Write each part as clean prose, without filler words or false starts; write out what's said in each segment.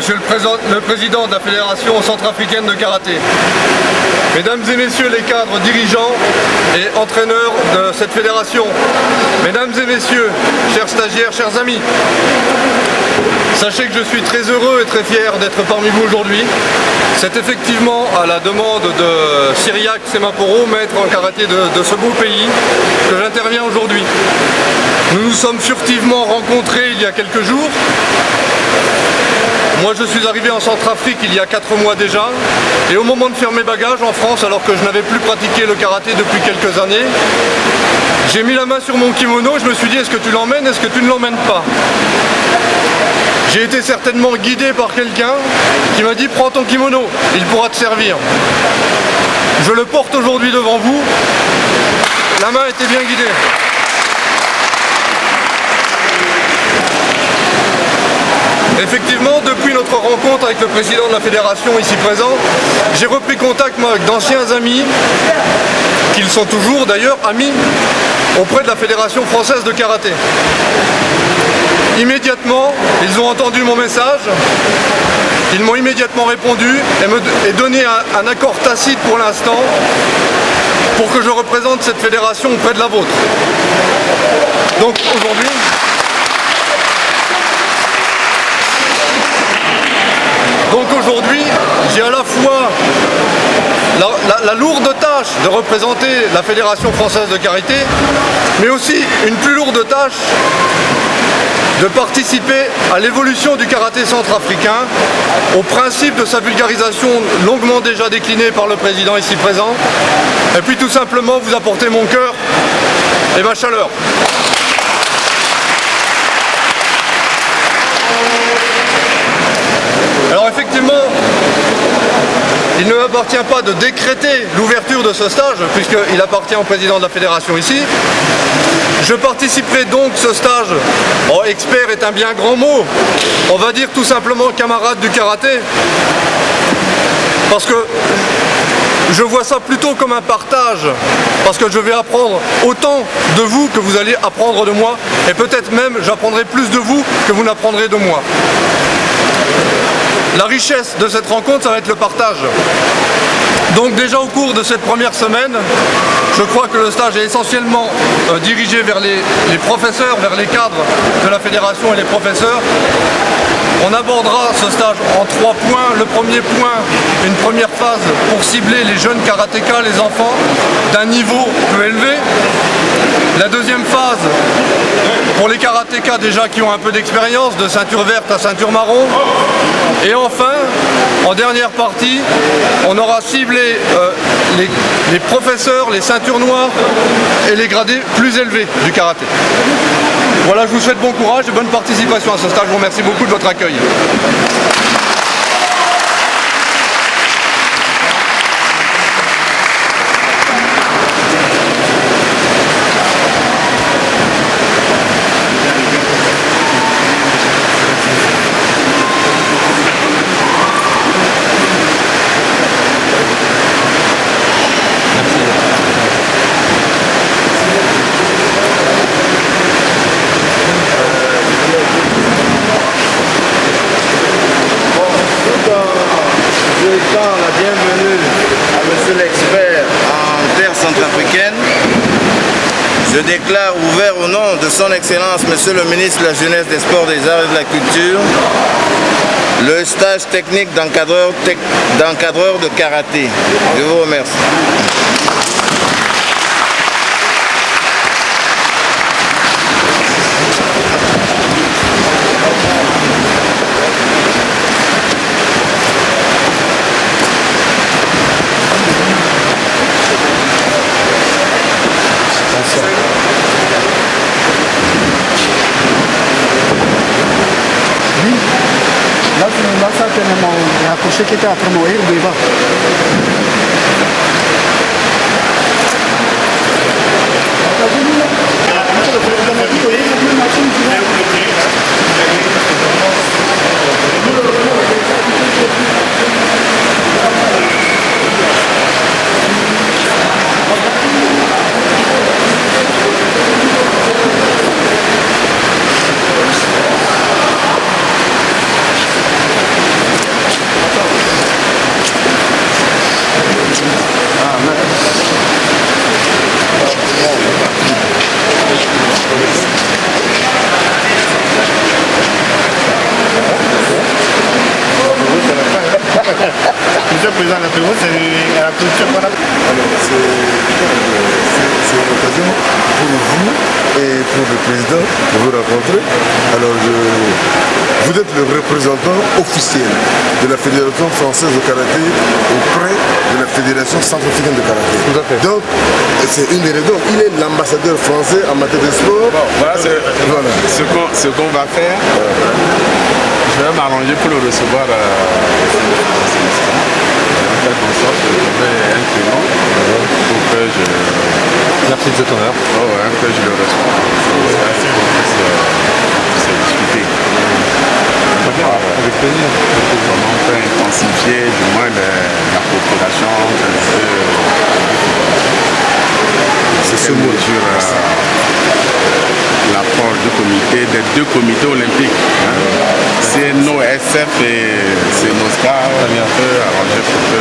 Monsieur le Président de la Fédération centrafricaine de karaté, Mesdames et Messieurs les cadres dirigeants et entraîneurs de cette fédération, Mesdames et Messieurs, chers stagiaires, chers amis, sachez que je suis très heureux et très fier d'être parmi vous aujourd'hui. C'est effectivement à la demande de Cyriaque Semaporo, maître en karaté de ce beau pays, que j'interviens aujourd'hui. Nous nous sommes furtivement rencontrés il y a quelques jours. Moi je suis arrivé en Centrafrique il y a 4 mois déjà, et au moment de faire mes bagages en France, alors que je n'avais plus pratiqué le karaté depuis quelques années, j'ai mis la main sur mon kimono et je me suis dit, est-ce que tu l'emmènes, est-ce que tu ne l'emmènes pas? J'ai été certainement guidé par quelqu'un qui m'a dit, prends ton kimono, il pourra te servir. Je le porte aujourd'hui devant vous, la main était bien guidée. Effectivement, depuis notre rencontre avec le président de la fédération ici présent, j'ai repris contact moi, avec d'anciens amis, qu'ils sont toujours d'ailleurs amis, auprès de la Fédération française de karaté. Immédiatement, ils ont entendu mon message, ils m'ont immédiatement répondu et donné un accord tacite pour l'instant pour que je représente cette fédération auprès de la vôtre. Donc aujourd'hui, j'ai à la fois la lourde tâche de représenter la Fédération française de karaté, mais aussi une plus lourde tâche de participer à l'évolution du karaté centrafricain, au principe de sa vulgarisation longuement déjà décliné par le président ici présent, et puis tout simplement vous apporter mon cœur et ma chaleur. Alors effectivement, il ne m'appartient pas de décréter l'ouverture de ce stage, puisqu'il appartient au président de la fédération ici. Je participerai donc ce stage, oh, expert est un bien grand mot, on va dire tout simplement camarade du karaté, parce que je vois ça plutôt comme un partage, parce que je vais apprendre autant de vous que vous allez apprendre de moi, et peut-être même j'apprendrai plus de vous que vous n'apprendrez de moi. La richesse de cette rencontre, ça va être le partage. Donc déjà au cours de cette première semaine, je crois que le stage est essentiellement dirigé vers les professeurs, vers les cadres de la fédération et les professeurs. On abordera ce stage en 3 points. Le premier point, une première phase pour cibler les jeunes karatékas, les enfants d'un niveau peu élevé. La deuxième phase pour les karatékas déjà qui ont un peu d'expérience, de ceinture verte à ceinture marron. Et enfin, en dernière partie, on aura ciblé les professeurs, les ceintures noires et les gradés plus élevés du karaté. Voilà, je vous souhaite bon courage et bonne participation à ce stage. Je vous remercie beaucoup de votre accueil. La bienvenue à monsieur l'expert en terre centrafricaine. Je déclare ouvert au nom de son excellence monsieur le ministre de la Jeunesse, des Sports, des Arts et de la Culture le stage technique d'encadreur de karaté. Je vous remercie. Sasa tenemos la cosa que te va a promover, viva. président de la République, c'est la culture qu'on a. Alors, c'est une occasion pour vous et pour le président de vous rencontrer. Alors, vous êtes le représentant officiel de la Fédération française de karaté auprès de la Fédération centrafricaine de karaté. Tout à fait. Donc, c'est une des raisons. Il est l'ambassadeur français en matière de sport. Bon, voilà, ce qu'on va faire. Je vais m'arranger pour le recevoir. Faire en sorte que je trouve un créneau pour que je... Merci de cet honneur. Oh ouais, que je le reçois. C'est discuter. Avec plaisir. Comment on peut intensifier du moins la coopération C'est ce mot. sur l'apport des deux comités olympiques. CNOSF et CNOSCA, on peut arranger pour que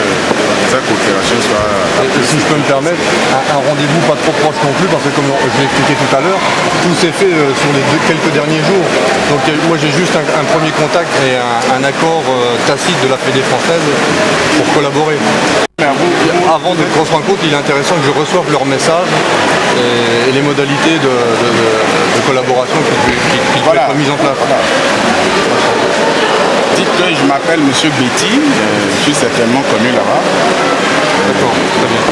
cette coopération soit... Et si je peux me permettre, un rendez-vous pas trop proche non plus, parce que comme je l'ai expliqué tout à l'heure, tout s'est fait sur les quelques derniers jours. Donc moi j'ai juste un premier contact et un accord tacite de la Fédé française pour collaborer. Avant qu'on se rende compte, il est intéressant que je reçoive leur message et les modalités de collaboration qui peuvent être mises en place. Voilà. Dites que je m'appelle M. Betty, je suis certainement connu là-bas. D'accord, très bien.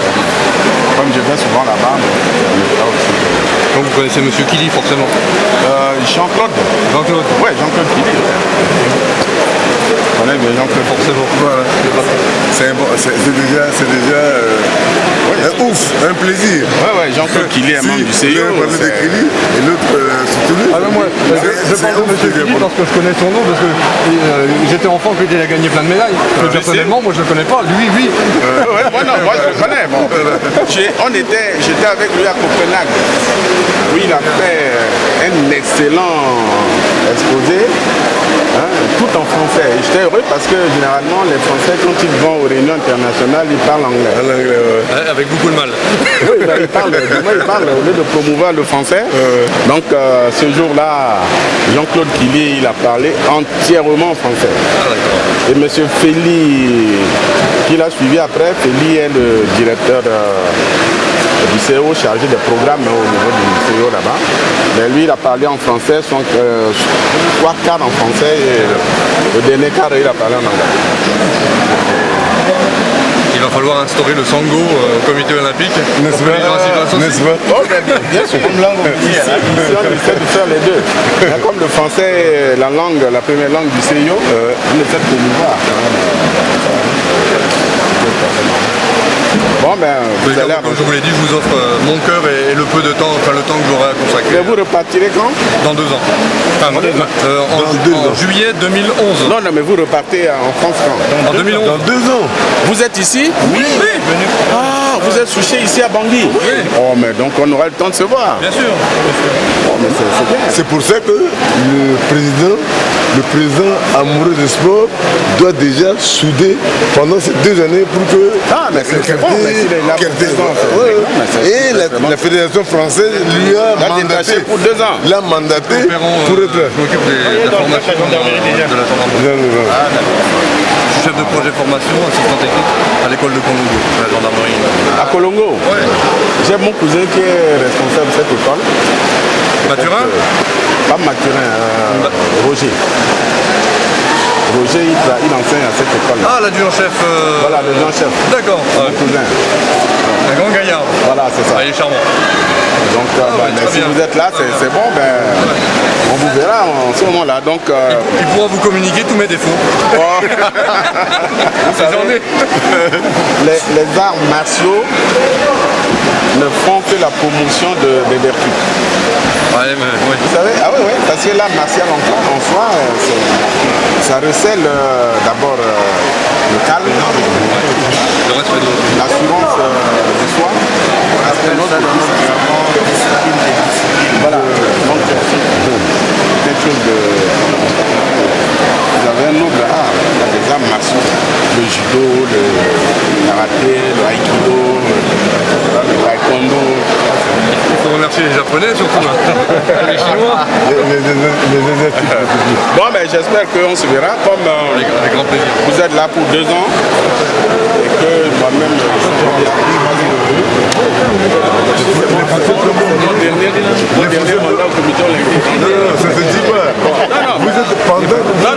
Comme je vais souvent là-bas, là aussi. Donc vous connaissez M. Kili forcément. Jean-Claude. Jean-Claude. Ouais, Jean-Claude Kili. On est bien Jean-Claude Forcément. Voilà. C'est déjà un ouf, un plaisir. Ouais, Jean-Claude Kili est membre du CIO. L'un parlait de Kili et l'autre surtout lui. Alors moi, je parle de M. Kili parce que je connais son nom, parce que j'étais enfant quand il a gagné plein de médailles. Personnellement, moi je le connais pas. Lui, oui. Moi je le connais. Bon. J'étais avec lui à Copenhague. Oui, il a fait un excellent exposé, hein, tout en français. Et j'étais heureux parce que généralement les Français, quand ils vont aux réunions internationales, ils parlent anglais. Avec beaucoup de mal. Oui, ils parlent au lieu de promouvoir le français. Donc ce jour-là, Jean-Claude Kili, il a parlé entièrement en français. Et M. Feli, qui l'a suivi après, Feli est le directeur du CEO chargé des programmes au niveau du CEO là-bas. Mais lui, il a parlé en français, trois quarts en français et le dernier quart, il a parlé en anglais. Il va falloir instaurer le Sango au comité olympique. N'est-ce pas? Oh, bien sûr. Comme langue officielle. Ici, on essaie de faire les deux. Mais comme le français est la première langue du CIO, on essaie de promouvoir. Bon, ben, vous allez... Comme je vous l'ai dit, je vous offre mon cœur et le peu de temps, enfin le temps que j'aurai à consacrer. Et vous repartirez quand? Dans 2 ans. Enfin, en juillet 2011. Non, mais vous repartez en France quand? En 2011. Dans 2 ans. Vous êtes ici? Oui. Ah, vous êtes souché ici à Bangui? Oui. Oh, mais donc on aura le temps de se voir. Bien sûr. Oh, mais c'est bien. C'est pour ça que le président amoureux du sport doit déjà souder pendant ces 2 années pour que Mais c'est bon, mais s'il est là pour 2 ans, et la Fédération française lui a mandaté pour 2 ans. l'a mandaté pour être là. Je m'occupe de la formation de la gendarmerie. Je suis chef de projet formation, assistant technique à l'école de Colombo, à la gendarmerie. À Colongo? Ouais. J'ai mon cousin qui est responsable de cette école. Mathurin? Pas Mathurin, Roger. Roger, il enseigne à cette école. Ah, l'adjudant-chef. Voilà, le grand-chef. D'accord. Mon cousin. Un grand gaillard. Voilà, c'est ça. Ah, il est charmant. Donc, ouais, mais très si bien. vous êtes là, c'est bon, on vous verra en ce moment-là. Donc, Il pourra vous communiquer tous mes défauts. J'en ai. les arts martiaux ne font que la promotion des vertus. Ouais, mais oui. Vous savez, parce que l'art martial en soi, ça recèle d'abord le calme, Le respect de l'autre. l'assurance de soi, après l'autre, voilà, donc quelque chose de... Vous avez un noble art, il y a des arts martiaux, le judo, le karaté, le aikido, le taekwondo. Il faut remercier les Japonais surtout. Les Chinois. Bon, ben j'espère qu'on se verra comme Avec grand plaisir. vous êtes là pour 2 ans va même mon dernier mandat au comité olympique. Non, ça se dit pas. Vous êtes pendant. Non.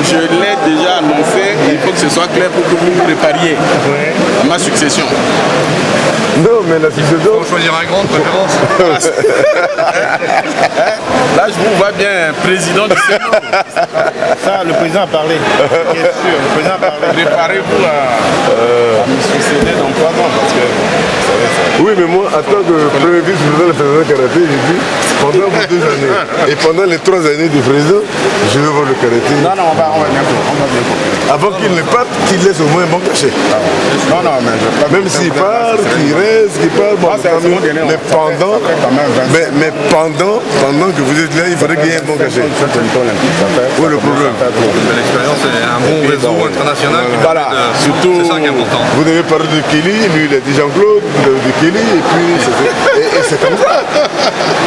Je l'ai déjà annoncé. Il faut que ce soit clair pour que vous vous prépariez à ma succession. Non, mais la succession. Il faut choisir un grand de préférence. Là, je vous vois bien président du Sénat. Ça, le président a parlé. Bien sûr, le président a parlé. Préparez-vous à me succéder dans 3 ans parce que Oui, mais moi, en tant que premier vice-président de la Fédération karaté, j'ai dit pendant vos 2 années et pendant les 3 années du président, je vais voir le karaté. Non, on va bien comprendre. Avant qu'il ne parte, qu'il laisse au moins un bon cachet. Non, mais je vais pas. Même s'il part, qu'il reste, qu'il part, bon, mais pendant que vous êtes là, il faudrait qu'il y ait un bon cachet. Où est le problème? L'expérience et un bon réseau international. Voilà, surtout. C'est ça qui est important. Vous devez parler de Kelly, lui il a dit Jean-Claude, vous avez dit Kelly, et puis c'est comme ça.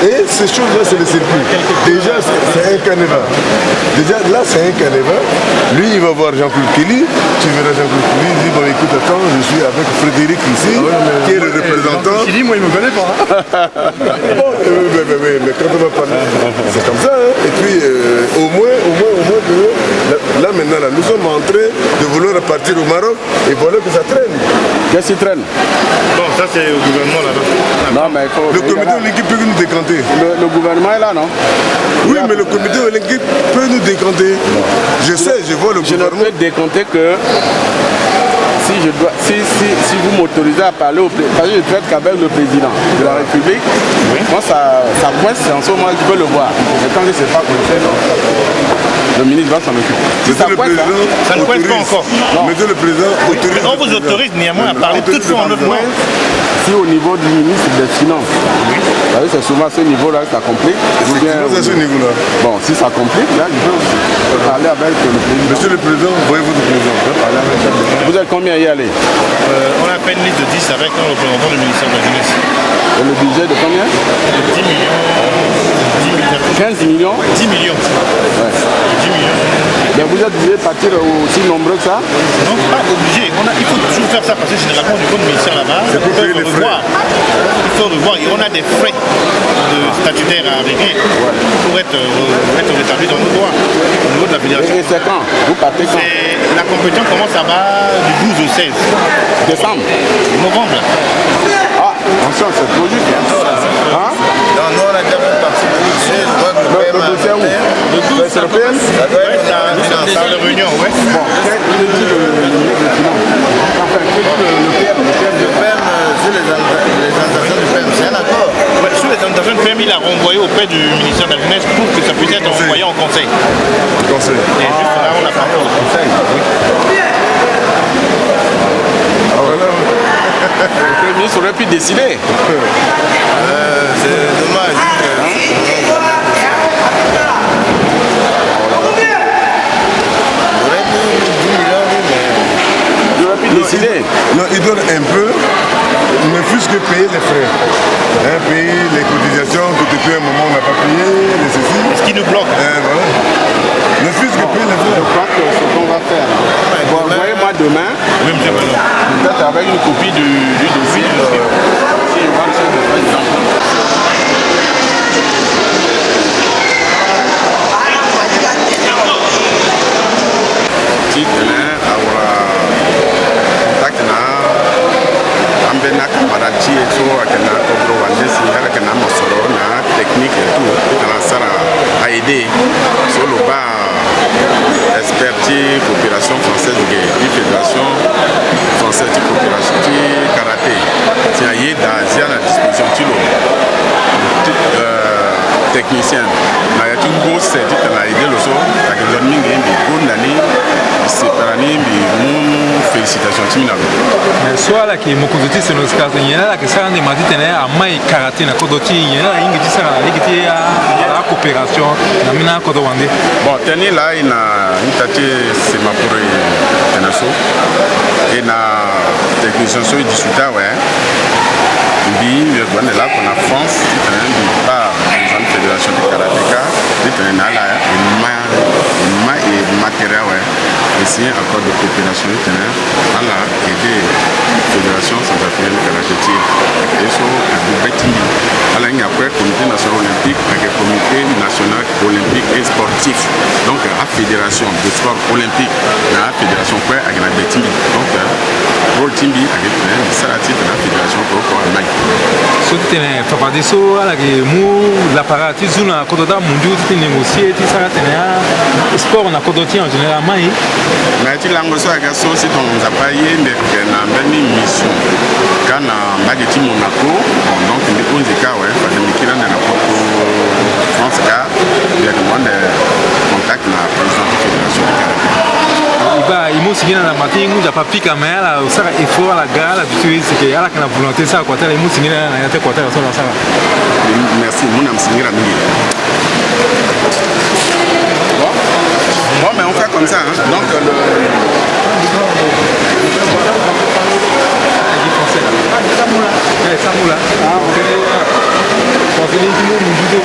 Et ces choses-là, c'est le circuit. Déjà, c'est un canevas. Déjà, là, c'est un canevas. Lui, il va voir Jean-Claude Kelly. Tu verras Jean-Claude Kelly, il dit, bon, écoute, attends, je suis avec Frédéric ici, qui est le représentant. Il dit, moi, il me connaît pas. Bon, mais quand on va parler, c'est comme ça. Hein. Et puis, au moins, là, maintenant, là, nous sommes en train de vouloir partir au Maroc et voilà que ça traîne. Qu'est-ce qui traîne? Bon, ça c'est au gouvernement là-bas. Non, mais il faut. Le comité olympique peut nous décanter. Le gouvernement est là, non? Oui, mais le comité olympique peut nous décanter. Je sais, je vois le Je ne gouvernement. peux décompter que si vous m'autorisez à parler au président, parce que je traite qu'avec le président de la République, quand ça coince, c'est en ce moment que je peux le voir. Mais quand je ne sais pas coincer, le ministre va s'en occuper. Si ça coince, Ça ne coince pas encore. Monsieur le président autorise. Mais on vous autorise néanmoins à parler toutefois en 9 mois. si au niveau du ministre des Finances, c'est souvent à ce niveau-là que ça complique. C'est à ce niveau-là. Bon, si ça complique, là, je peux parler avec le président. Monsieur le président, voyez-vous le président. Vous êtes combien à y aller? On a fait une liste de 10 avec un représentant du ministère de la Jeunesse. Et le budget de combien? 10 millions. 15 millions? 10 millions. Ouais. 10 millions. Mais vous êtes obligé de partir aussi nombreux que ça? Non, pas obligé. Il faut toujours faire ça parce que généralement au niveau du ministère là-bas, C'est pour payer les frais. Il faut revoir. Et on a des frais statutaires à régler pour être rétablis dans nos droits au niveau de la fédération. Et c'est quand? Vous partez quand? La compétition commence à bas du 12 au 16 Décembre? novembre. Ah, attention, c'est trop juste. Hein? Non, nous on a déjà fait partie du 16, je crois que le PM Le c'est où? Le 12, C'est européen? ça doit être une dans la réunion, ouais. Bon, quel dit le ministre des Finances? Enfin, quel dit le PM? Le PM, sur les orientations du PM, c'est un accord. Ouais, sur les orientations de PM, il a renvoyé auprès du ministère de la Jeunesse pour que ça puisse être renvoyé en conseil. Conseil. Et juste là, on n'a pas encore le conseil. Le ministre aurait pu décider. C'est dommage. Il aurait pu décider. Non, il donne un peu, ne fût-ce que payer les frais. Hein, payer les cotisations que depuis un moment on n'a pas payé, les ceci. Ce qui nous bloque. Voilà. Ne fût-ce que payer les Je frais. crois que ce qu'on va faire, bon, envoyez-moi demain, Oui, monsieur Manon. peut-être avec une copie du dossier. Si je vois que c'est le président. Camarati et tout, technique et tout, à aider sur le bas expertise coopération française de fédération française de coopération de karaté. C'est à la disposition de technicien. Il y a une grosse certitude à aider le sol, à que l'on ait une bonne année, c'est par année, félicitations. soit la qui mokozuti c'est nos cas il y a la qui ça ne m'a dit tenir à mai karaté na kodoti il y a une qui ça la coopération na mina kodowande bon tenir là il a une tâche c'est ma pour tenaso et na technicien so discuter ouais bi on est là qu'on a France qui par une fédération de karatéka qui est là et matériel ouais et signé un accord de coopération itinéraire à la Fédération centrafricaine de karaté et sur le Betimi. À la comité national olympique avec le comité national olympique et sportif. Donc la fédération de sport olympique, la fédération avec la Betimi. Donc rôle Timbi avec la fédération pour l'Allemagne. Ce qui est papa de so à la l'appareil zuna kododa mundu ti négocier ti sara tena sport na kodoti en général mai mais tu l'as reçu avec ça aussi ton zapaye mais na beni mission kana mbageti Monaco donc ndi onzeka ouais parce que mikila na poto France ka il y a demande contact na président de la fédération de karaté iba imo singina na matin nguja papika mais la sara effort la gala habitué c'est que ala kana volonté ça quoi tala imo singina na yate quoi tala ça sara merci mon am singira mingi bon mais on fait comme ça hein. Donc Samoula. Ah, on fait les judo.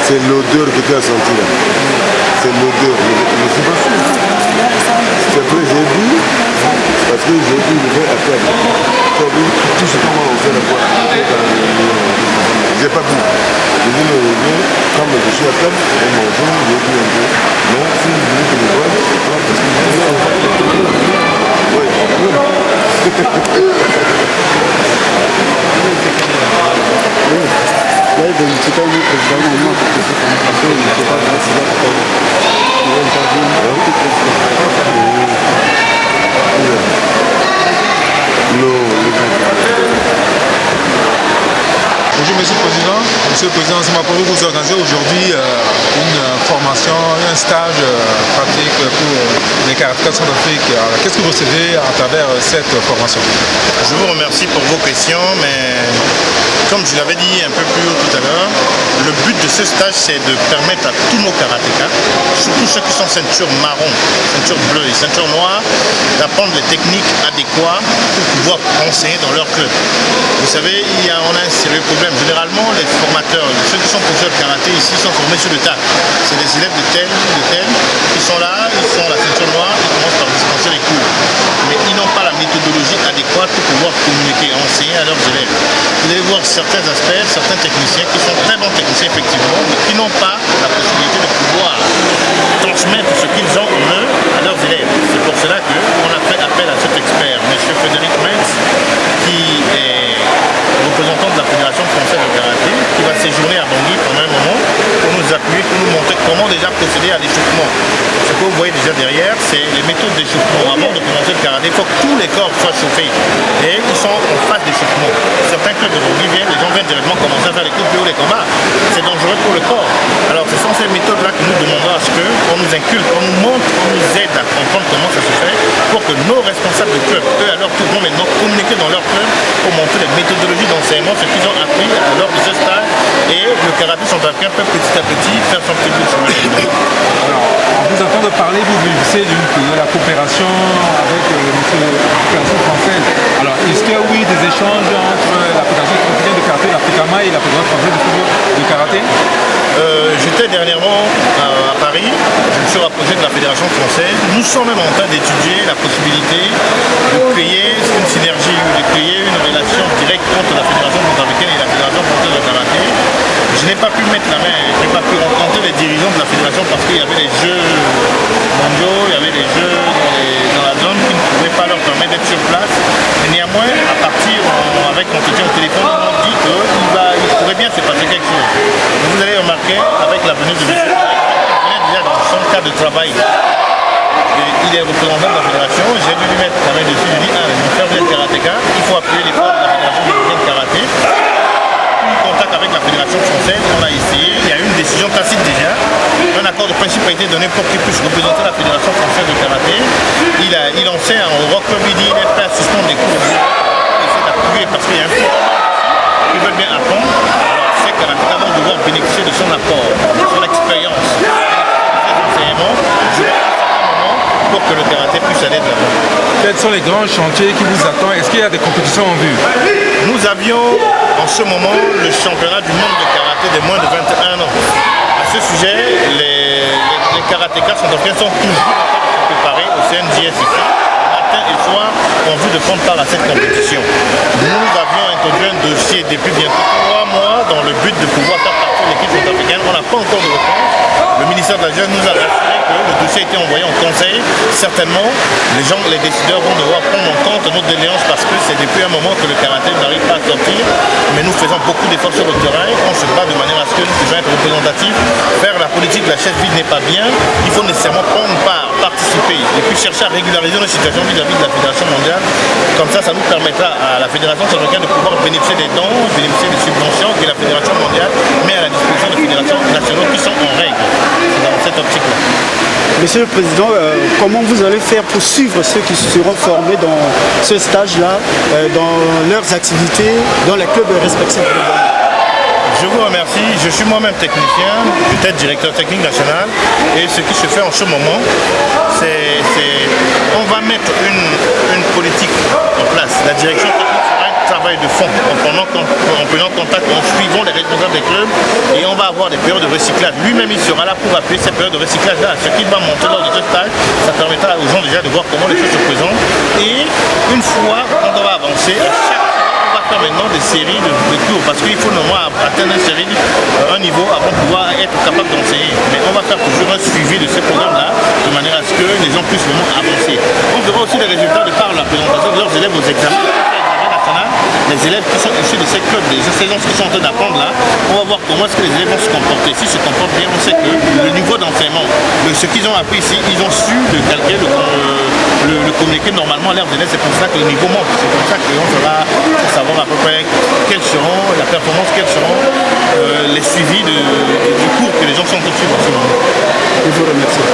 C'est l'odeur que tu as senti là. C'est l'odeur. Je ne suis pas sûr. C'est vrai, j'ai vu. Parce que j'ai vu, je vais à table. Tu as vu, tout ce qu'on va faire là-bas. J'ai pas vu. J'ai dit, mais quand je suis à table, on mange, j'ai vu un peu. Non, si vous voulez que je vois, c'est pas parce que oui. Là, il ne sait pas où président au moins parce que c'est comme ça, il ne sait pas président il va intervenir au président. Bonjour Monsieur le Président. Monsieur le Président, c'est ma première vous organiser aujourd'hui une formation, un stage pratique pour les karatékas centrafriques. Qu'est-ce que vous recevez à travers cette formation? Je vous remercie pour vos questions, mais comme je l'avais dit un peu plus haut tout à l'heure, le but de ce stage c'est de permettre à tous nos karatékas, surtout ceux qui sont ceinture marron, ceinture bleue et ceinture noire, d'apprendre les techniques adéquates pour pouvoir enseigner dans leur club. Vous savez, on a un sérieux problème. Généralement, les formateurs, ceux qui sont professeurs de karaté ici sont formés sur le tas. C'est des élèves de tel, qui sont là, ils sont la ceinture noire, ils commencent par dispenser les cours. Mais ils n'ont pas la méthodologie adéquate pour pouvoir communiquer, enseigner à leurs élèves. Vous allez voir certains aspects, certains techniciens qui sont très bons techniciens effectivement, mais qui n'ont pas la possibilité de pouvoir transmettre ce qu'ils ont en eux à leurs élèves. C'est pour cela qu'on a fait appel à cet expert, M. Frédéric Metz, qui est représentant de la Fédération française de karaté, qui va séjourner à Bangui pendant un moment pour nous appuyer, pour nous montrer comment déjà procéder à l'échauffement. Ce que vous voyez déjà derrière, c'est les méthodes d'échauffement. Avant de commencer le karaté, il faut que tous les corps soient chauffés. Et ils sont en phase d'échauffement. Certains clubs de Bangui viennent, les gens viennent directement commencer à faire les coups plus haut, les combats. C'est dangereux pour le corps. Alors ce sont ces méthodes-là que nous demandons à ce qu'on nous inculque, qu'on nous montre, qu'on nous aide à comprendre comment ça se fait, pour que nos responsables de club, eux à leur tour, vont maintenant communiquer dans leur club pour montrer les méthodologies d'enseignement, ce qu'ils ont appris lors de ce stage, et le karaté centrafricain peut petit à petit faire son petit bout de chemin. Alors, en vous entendant parler, vous bénéficiez de la coopération avec la Fédération française. Alors, est-ce qu'il y a oui des échanges entre la Fédération africaine de karaté, l'Africama et la Fédération française de karaté? se rapprocher de la Fédération française. Nous sommes même en train d'étudier la possibilité de créer une synergie, de créer une relation directe entre la Fédération centrafricaine et la Fédération française de karaté. Je n'ai pas pu mettre la main, je n'ai pas pu rencontrer les dirigeants de la fédération parce qu'il y avait les jeux mondiaux, il y avait les jeux dans la zone qui ne pouvaient pas leur permettre d'être sur place. Mais néanmoins, à partir, avec entretien au téléphone, ils m'ont dit qu'il pourrait bien se passer quelque chose. Vous allez remarquer, avec la venue de M. il venait déjà dans son cadre de travail. Il est représentant de la fédération, j'ai dû lui mettre la main dessus, je lui ai dit, mon frère vous êtes karatéka, il faut appuyer les forces de la fédération de karaté. Contact avec la fédération française, on a essayé, il y a eu une décision tacite déjà, un accord de principe a été donné pour qu'il puisse représenter la fédération française de karaté. Il enseigne au Rock Club, il dit il est prêt à suspendre des cours, il essaie d'appuyer parce qu'il y a un cours qui veulent bien apprendre, alors ces karatékas vont devoir bénéficier de son apport, de son expérience, pour que le karaté puisse aller de l'avant. Quels sont les grands chantiers qui vous attendent? Est-ce qu'il y a des compétitions en vue? Nous avions en ce moment le championnat du monde de karaté des moins de 21 ans. À ce sujet, les karatékas centrafricains sont toujours préparés au CNJS ici, matin et soir, en vue de prendre part à cette compétition. Nous avions introduit un dossier depuis bientôt 3 mois dans le but de pouvoir faire partie de l'équipe centrafricaine. On n'a pas encore de réponse. Le ministère de la Jeunesse nous a rassuré que le dossier a été envoyé en conseil. Certainement, les décideurs vont devoir prendre en compte notre déléance parce que c'est depuis un moment que le karaté n'arrive pas à sortir. Mais nous faisons beaucoup d'efforts sur le terrain. On se bat de manière à ce que nous puissions être représentatifs. Faire la politique de la chaise vide n'est pas bien. Il faut nécessairement prendre part, participer et puis chercher à régulariser nos situations vis-à-vis de la Fédération mondiale. Comme ça nous permettra à la Fédération centrafricaine de pouvoir bénéficier des dons, bénéficier des subventions que la Fédération mondiale met à la disposition des fédérations nationales qui sont en règle. C'est dans cette optique-là. Monsieur le Président, comment vous allez faire pour suivre ceux qui seront formés dans ce stage-là, dans leurs activités, dans les clubs respectifs? Je vous remercie. Je suis moi-même technicien, peut-être directeur technique national. Et ce qui se fait en ce moment, c'est on va mettre une politique en place. La direction technique fera un travail de fond en prenant contact, en suivant les responsables des clubs et on va avoir des périodes de recyclage. Lui-même, il sera là pour appuyer ces périodes de recyclage-là. Ce qu'il va montrer lors de ce stage, ça permettra aux gens déjà de voir comment les choses se présentent. Et une fois qu'on va avancer, à chaque faire maintenant des séries de cours parce qu'il faut normalement atteindre un niveau avant de pouvoir être capable d'enseigner. Mais on va faire toujours un suivi de ces programmes-là de manière à ce que les gens puissent vraiment avancer. On verra aussi les résultats de par la présentation de leurs élèves aux examens nationaux. Les élèves qui sont issus de ces clubs, ces gens qui sont en train d'apprendre là, on va voir comment est-ce que les élèves vont se comporter. S'ils se comportent bien, on sait que le niveau d'enseignement, ce qu'ils ont appris ici, ils ont su le calquer, le communiquer normalement à leurs élèves. C'est pour ça que le niveau monte. C'est comme ça qu'on fera pour savoir à peu près quelles seront la performance, quels seront les suivis du cours que les gens sont en train de suivre en ce moment. Je vous remercie.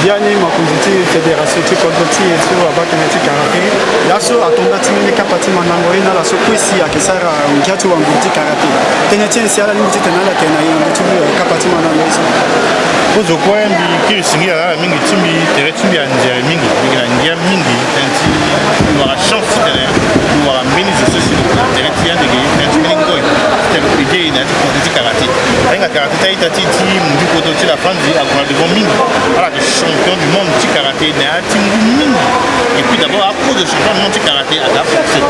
Biani Makunziti Fédération Tikodoti et sur Abakanati Karaté. Lasso Atondati Kapati Manangoina, la Sokwisi, Akisara, Mkiatu Wanguti Karaté. Tenetien Siala Limiti Tenala Kena, Kapati Manangoina. Ozo kwembi kiri singira mingi timbi tere timbi anjere mingi mingi ngia mingi tenti wara chance tene wara ministre ceci tere tian de tenti mingi koi tere idée na ti konti karaté nga karaté ta itati ti mundi koto ti la fanzi a kuna devant mingi ala que champion du monde ti karaté na ti mingi et puis d'abord à cause de champion du monde ti karaté à la force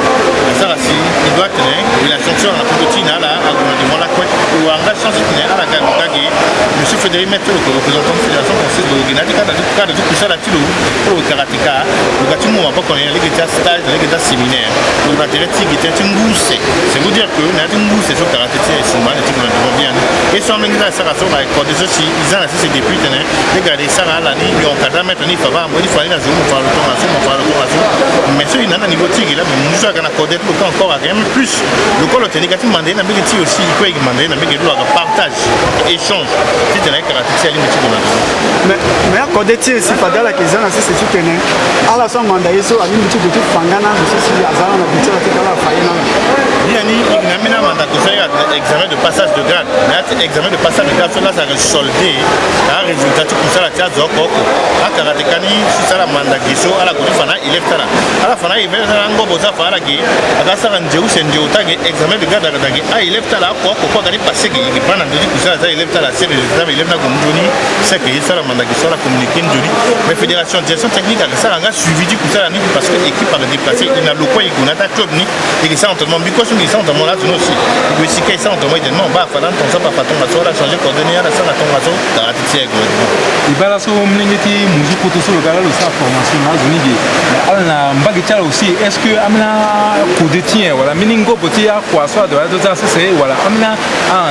ça là si il doit tenir la sanction na petit na là a kuna devant la couette ou anga chance tene ala ga ngagi monsieur Frédéric Maître représentant de la Fédération française de l'Oguinati, quand de tout ça, pour le karatéka, le gâteau m'a pas connu, les gars stage, les gars séminaire, le gâteau qui était un goût, c'est vous dire que n'a un goût, c'est sur karaté, c'est souvent les types de bien. Et sans même ça, ça va être des aussi, ils ont assez depuis, les gars, ça à l'année, ils ont qu'à mettre un ifava, il fallait la zone, on va le tour, mais ceux qui n'ont un niveau tigre là, mais nous avons accordé le temps encore à rien plus. Le col est négatif, mandé, n'a pas aussi, il peut demander, n'a pas partage, échange, c'est un karaté. Mais accordé si fadala que zana c'est tu connais à la son mandat yeso a limite de tout fangana de ceci azana na bitira te kala faina yani igna mandat ko faire examen de passage de grade mais examen de passage de grade là ça résoldé un résultat tout ça la tia zoko a karate kani si ça la mandat giso ala ko fana il est là ala fana il veut ça ngo boza fara gi aga ça ranje ou c'est ndio tagi examen de grade aga tagi a il est là ko gani passer gi prendre de tout ça il est là c'est résultat il élèves c'est que ça la mandat qui soit la communiquer mais fédération direction technique ça a suivi du coup ça parce que l'équipe a déplacé il a le quoi il a un club ni et ça entraînement because il ça entraînement là aussi il si qu'il ça entraînement également bah pendant ton ça pas ton ça la changer coordonner la ça la ton raso garantie il va là sur mlingeti muzu poto sur le gars là sa formation là zunigi ala mbagitala aussi est-ce que amna coup de tien voilà miningo poti ya kwa soit de ça c'est voilà amna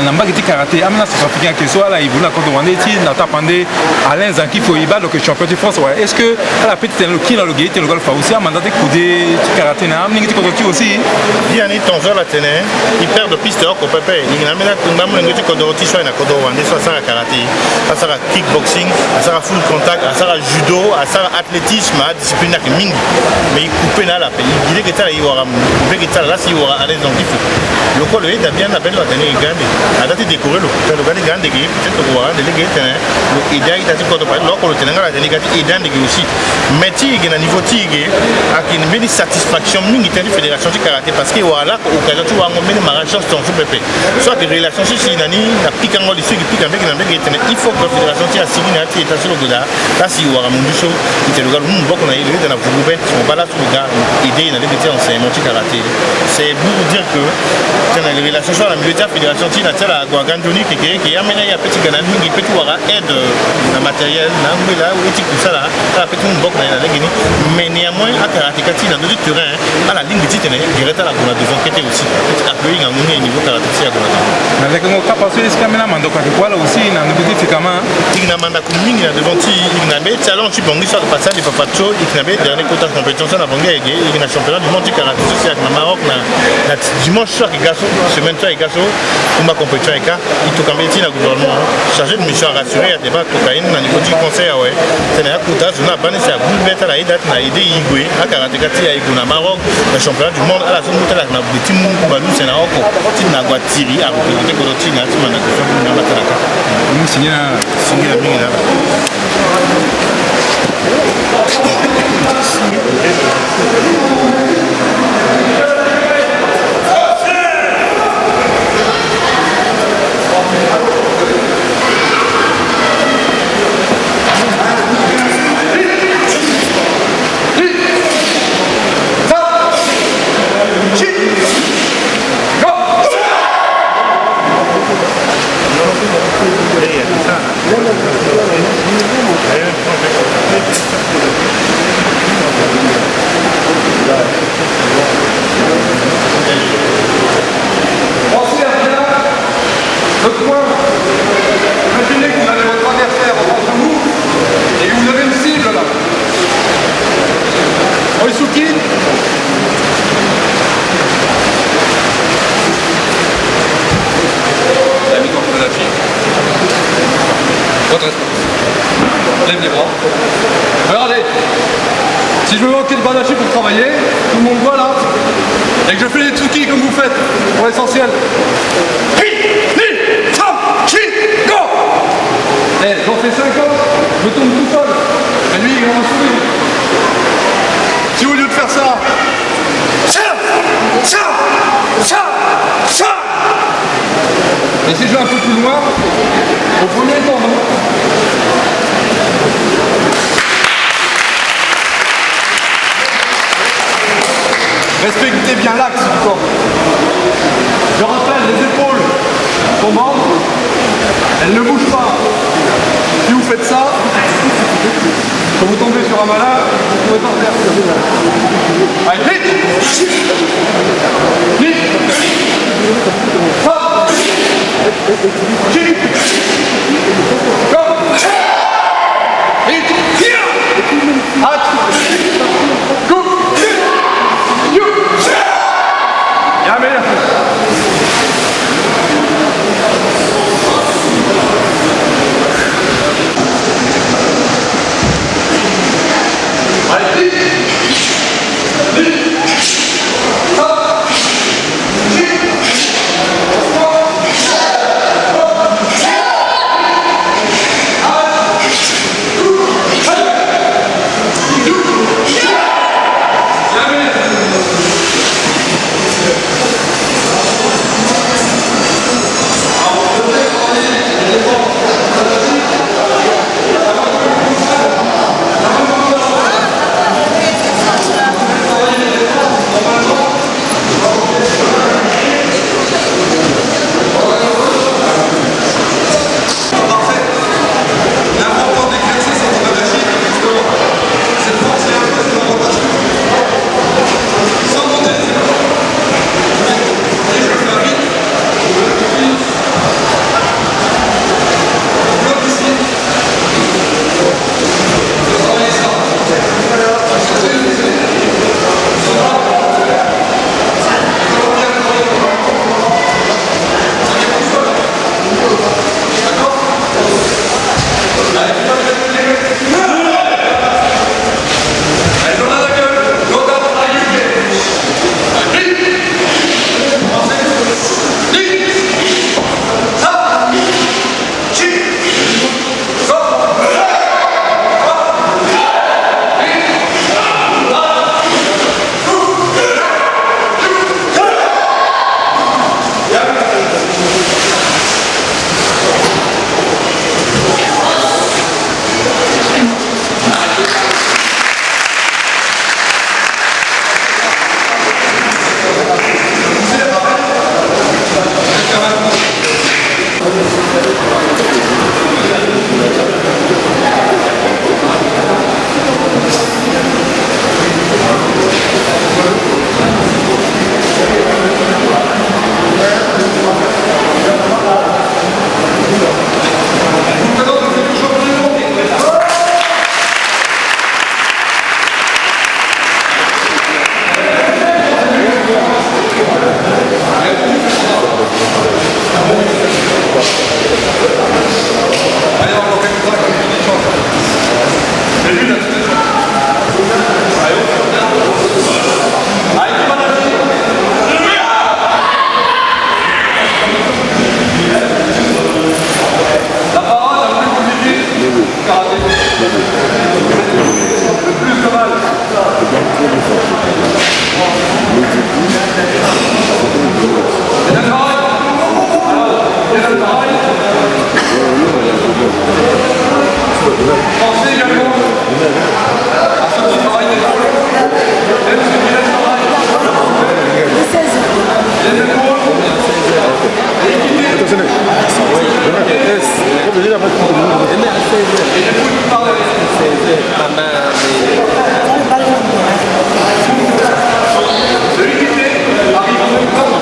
na mbagiti karaté amna ça africain que soit là il voulait qu'on demande ti na tapande Alain Zanki faut il bat donc champion de France ouais est-ce que la petite le qui dans le gate le golf aussi a mandaté coup de karaté na mlingeti kodoti aussi bien ni ton la tenait il perd de piste au pépé il n'a même pas mlingeti kodoti soit na kodowande soit ça karaté ça sera kickboxing ça sera full contact ça sera judo ça sera athlétisme discipline avec mingi mais il coupe là la pays il dit que ça il y aura là si il y aura Alain Zanki le quoi le est bien appelle la tenir grande a date décorer le gars grande qui peut-être que voir délégué tenir le idée il a dit quoi de parler le tenir la délégué idée aussi mais tu il y a niveau tigé à qui une satisfaction mingi de fédération du karaté parce que voilà occasion tu vois on met marage sur ton pépé soit des relations si nani na pique en ici qui pique avec il faut que la fédération tu a signé na tu est sur le gars là si il y aura mon duso il te le gars beaucoup na il est dans la boubé on va là sur le gars idée na les petits enseignements du karaté c'est pour dire que dans les relations sur la milieu de la fédération tu na tela Gwagandoni qui amène ya petit canal mingi petit wara aide na matériel na mbela ou petit tout ça là la petit beaucoup na la gini mais néanmoins à karaté kati na d'autres terrains à la ligne petite direct à la qu'on a devant côté aussi petit accueil à mon niveau karaté à Gwagandoni mais avec mon capacité est-ce qu'il y a mando kwa quoi là aussi na ndugu fikama il na manda ku mingi na devant il na be talent tu bongi sur le passage de papacho il na be dernier quota compétition na bongi il na championnat du monde du karaté social na Maroc na dimanche soir gaso semaine toi gaso pour ma compétition avec il to kambe na gouvernement chargé de mission à rassurer à débat cocaïne na niveau du conseil ouais c'est na quota na bane c'est à boulevette la idée na idée igwe à karaté kati ya iguna Maroc le championnat du monde à la zone na petit monde balu c'est na oko ti na gwa tiri à côté ko ti na ti na ko na mataraka nous signé à mingi là Le point, imaginez que vous avez votre adversaire en face de vous et que vous avez une cible là. Oisuki. La mise en place de la fille. Votre espace. Lève les bras. Regardez. Si je me mets en pied de banachi pour travailler, tout le monde voit là. Et que je fais des tsuki comme vous faites, pour l'essentiel. Eh, j'en fais 50, je me tourne tout seul. Et lui, il va me sourire. Si au lieu de faire ça, et si je vais un peu plus loin, au premier temps, non. Respectez bien l'axe du corps. Je rappelle les épaules tombantes, elles ne bougent pas. Si vous faites ça, quand vous tombez sur un malin, vous pouvez pas faire. Allez, vite! Vite! Hop! Vite! Go! Vite! Hâte! Go! You! Ya meilleur! Pensez également à ce petit travail d'épaule. Même ce qui reste travail. Les épaules. Et les poules par derrière. Celui qui fait arrive en même temps.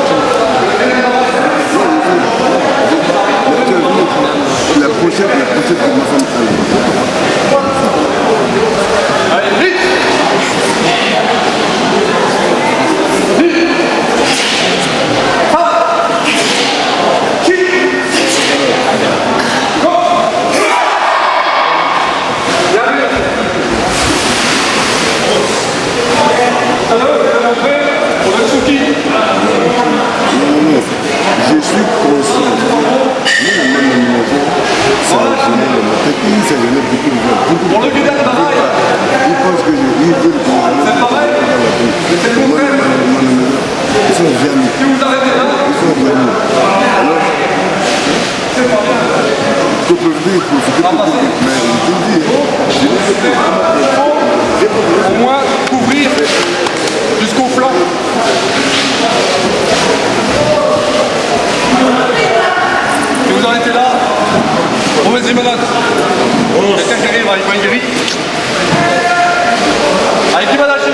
La prochaine Allez, vite. Je suis conscient. Ça a gêné le marketing, ça a gêné beaucoup de gens. Pour le guidage de travail. Ils pensent que ils veulent que C'est pareil. C'est le contraire. ils sont vernis. Si vous arrêtez là, Ils sont vernis. Alors, que peuvent dire pour ce que mais je te dis, au moins couvrir jusqu'au flanc. Si vous arrêtez là, mauvaise limonade. Quelqu'un qui arrive avec un gris. Avec Ibadashi.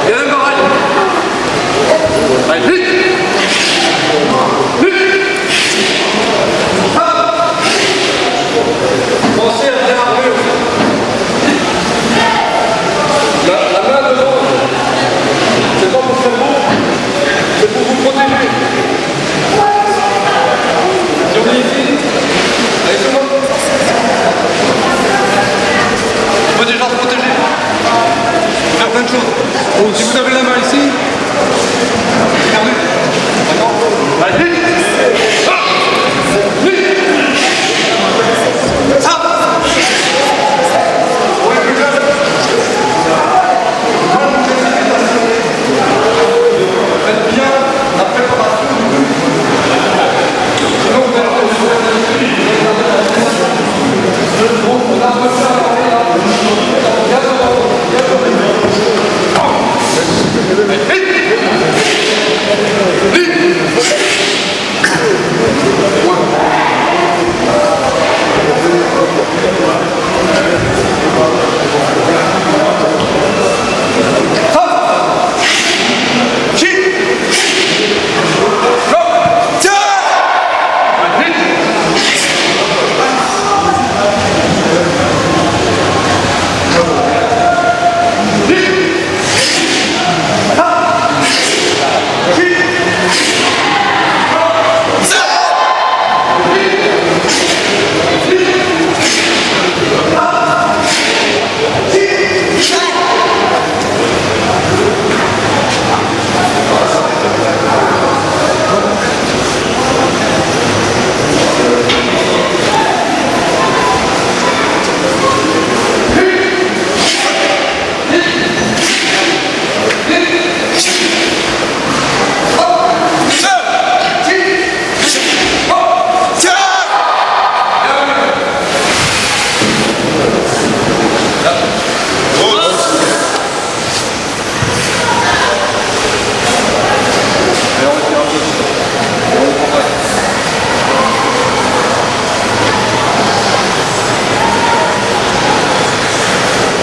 Et même pareil. Allez, vite. Pensez à bien armer aussi. La main devant, c'est pas pour faire beau, c'est pour vous protéger. Si on est ici, allez sur moi. On peut déjà se protéger. Faire plein de choses. Si vous avez la main ici, regardez. D'accord ? Allez, vite. Faites bien la préparation. Sinon vous allez donc on a reçu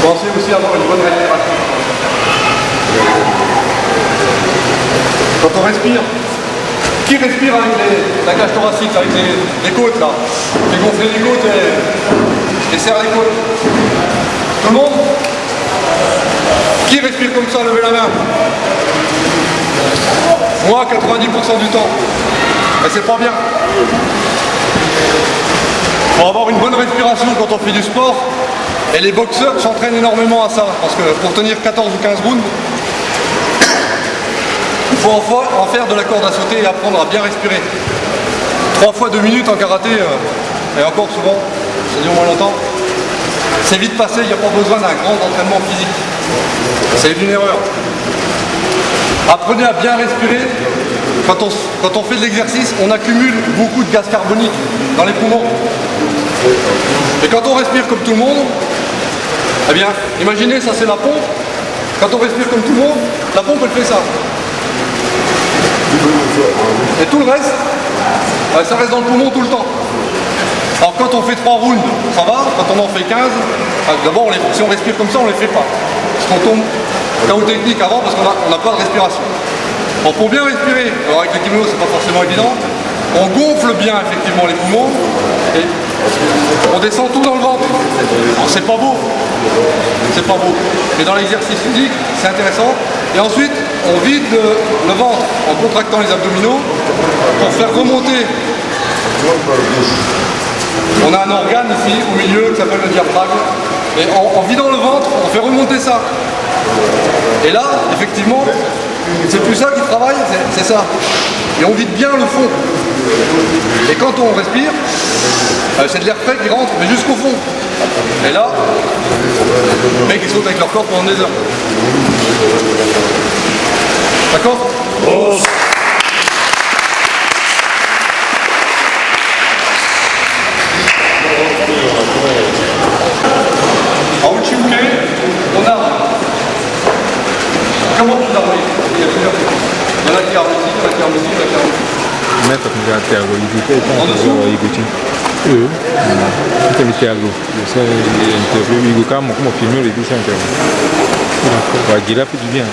Pensez aussi à avoir une bonne respiration. Quand on respire, qui respire avec la cage thoracique, avec les côtes là, qui gonfle les côtes et serre les côtes? Tout le monde? Qui respire comme ça? Levez la main. Moi, 90% du temps. Mais c'est pas bien. Pour avoir une bonne respiration quand on fait du sport, et les boxeurs s'entraînent énormément à ça, parce que pour tenir 14 ou 15 rounds, il faut en faire de la corde à sauter et apprendre à bien respirer. 3 fois 2 minutes en karaté, et encore souvent, ça dure moins longtemps, c'est vite passé, il n'y a pas besoin d'un grand entraînement physique. C'est une erreur. Apprenez à bien respirer. Quand on fait de l'exercice, on accumule beaucoup de gaz carbonique dans les poumons. Et quand on respire comme tout le monde, eh bien, imaginez, ça c'est la pompe. Quand on respire comme tout le monde, la pompe elle fait ça. Et tout le reste, ça reste dans le poumon tout le temps. Alors quand on fait 3 rounds, ça va. Quand on en fait 15, d'abord si on respire comme ça, on ne les fait pas. Parce qu'on tombe chaos technique avant parce qu'on n'a pas de respiration. Bon, pour bien respirer, alors avec les kilos c'est pas forcément évident, on gonfle bien effectivement les poumons et on descend tout dans le ventre. Alors c'est pas beau, mais dans l'exercice physique c'est intéressant. Et ensuite on vide le ventre en contractant les abdominaux pour faire remonter. On a un organe ici au milieu qui s'appelle le diaphragme et en vidant le ventre on fait remonter ça. Et là effectivement c'est plus ça qui travaille, c'est ça. Et on vide bien le fond. Et quand on respire, c'est de l'air frais qui rentre, mais jusqu'au fond. Et là, les mecs ils sautent avec leur corps pendant des heures. D'accord ? En Uchiuke, on a comment vous armez ? Il y a plusieurs techniques. Il y en a qui arment ici, il y en a qui arment ici, il y en a qui arment ici. Maître en dessous Thiago. Je sais interview Hugo Cam, comment filmer les dessins interview. Guilla fait du bien.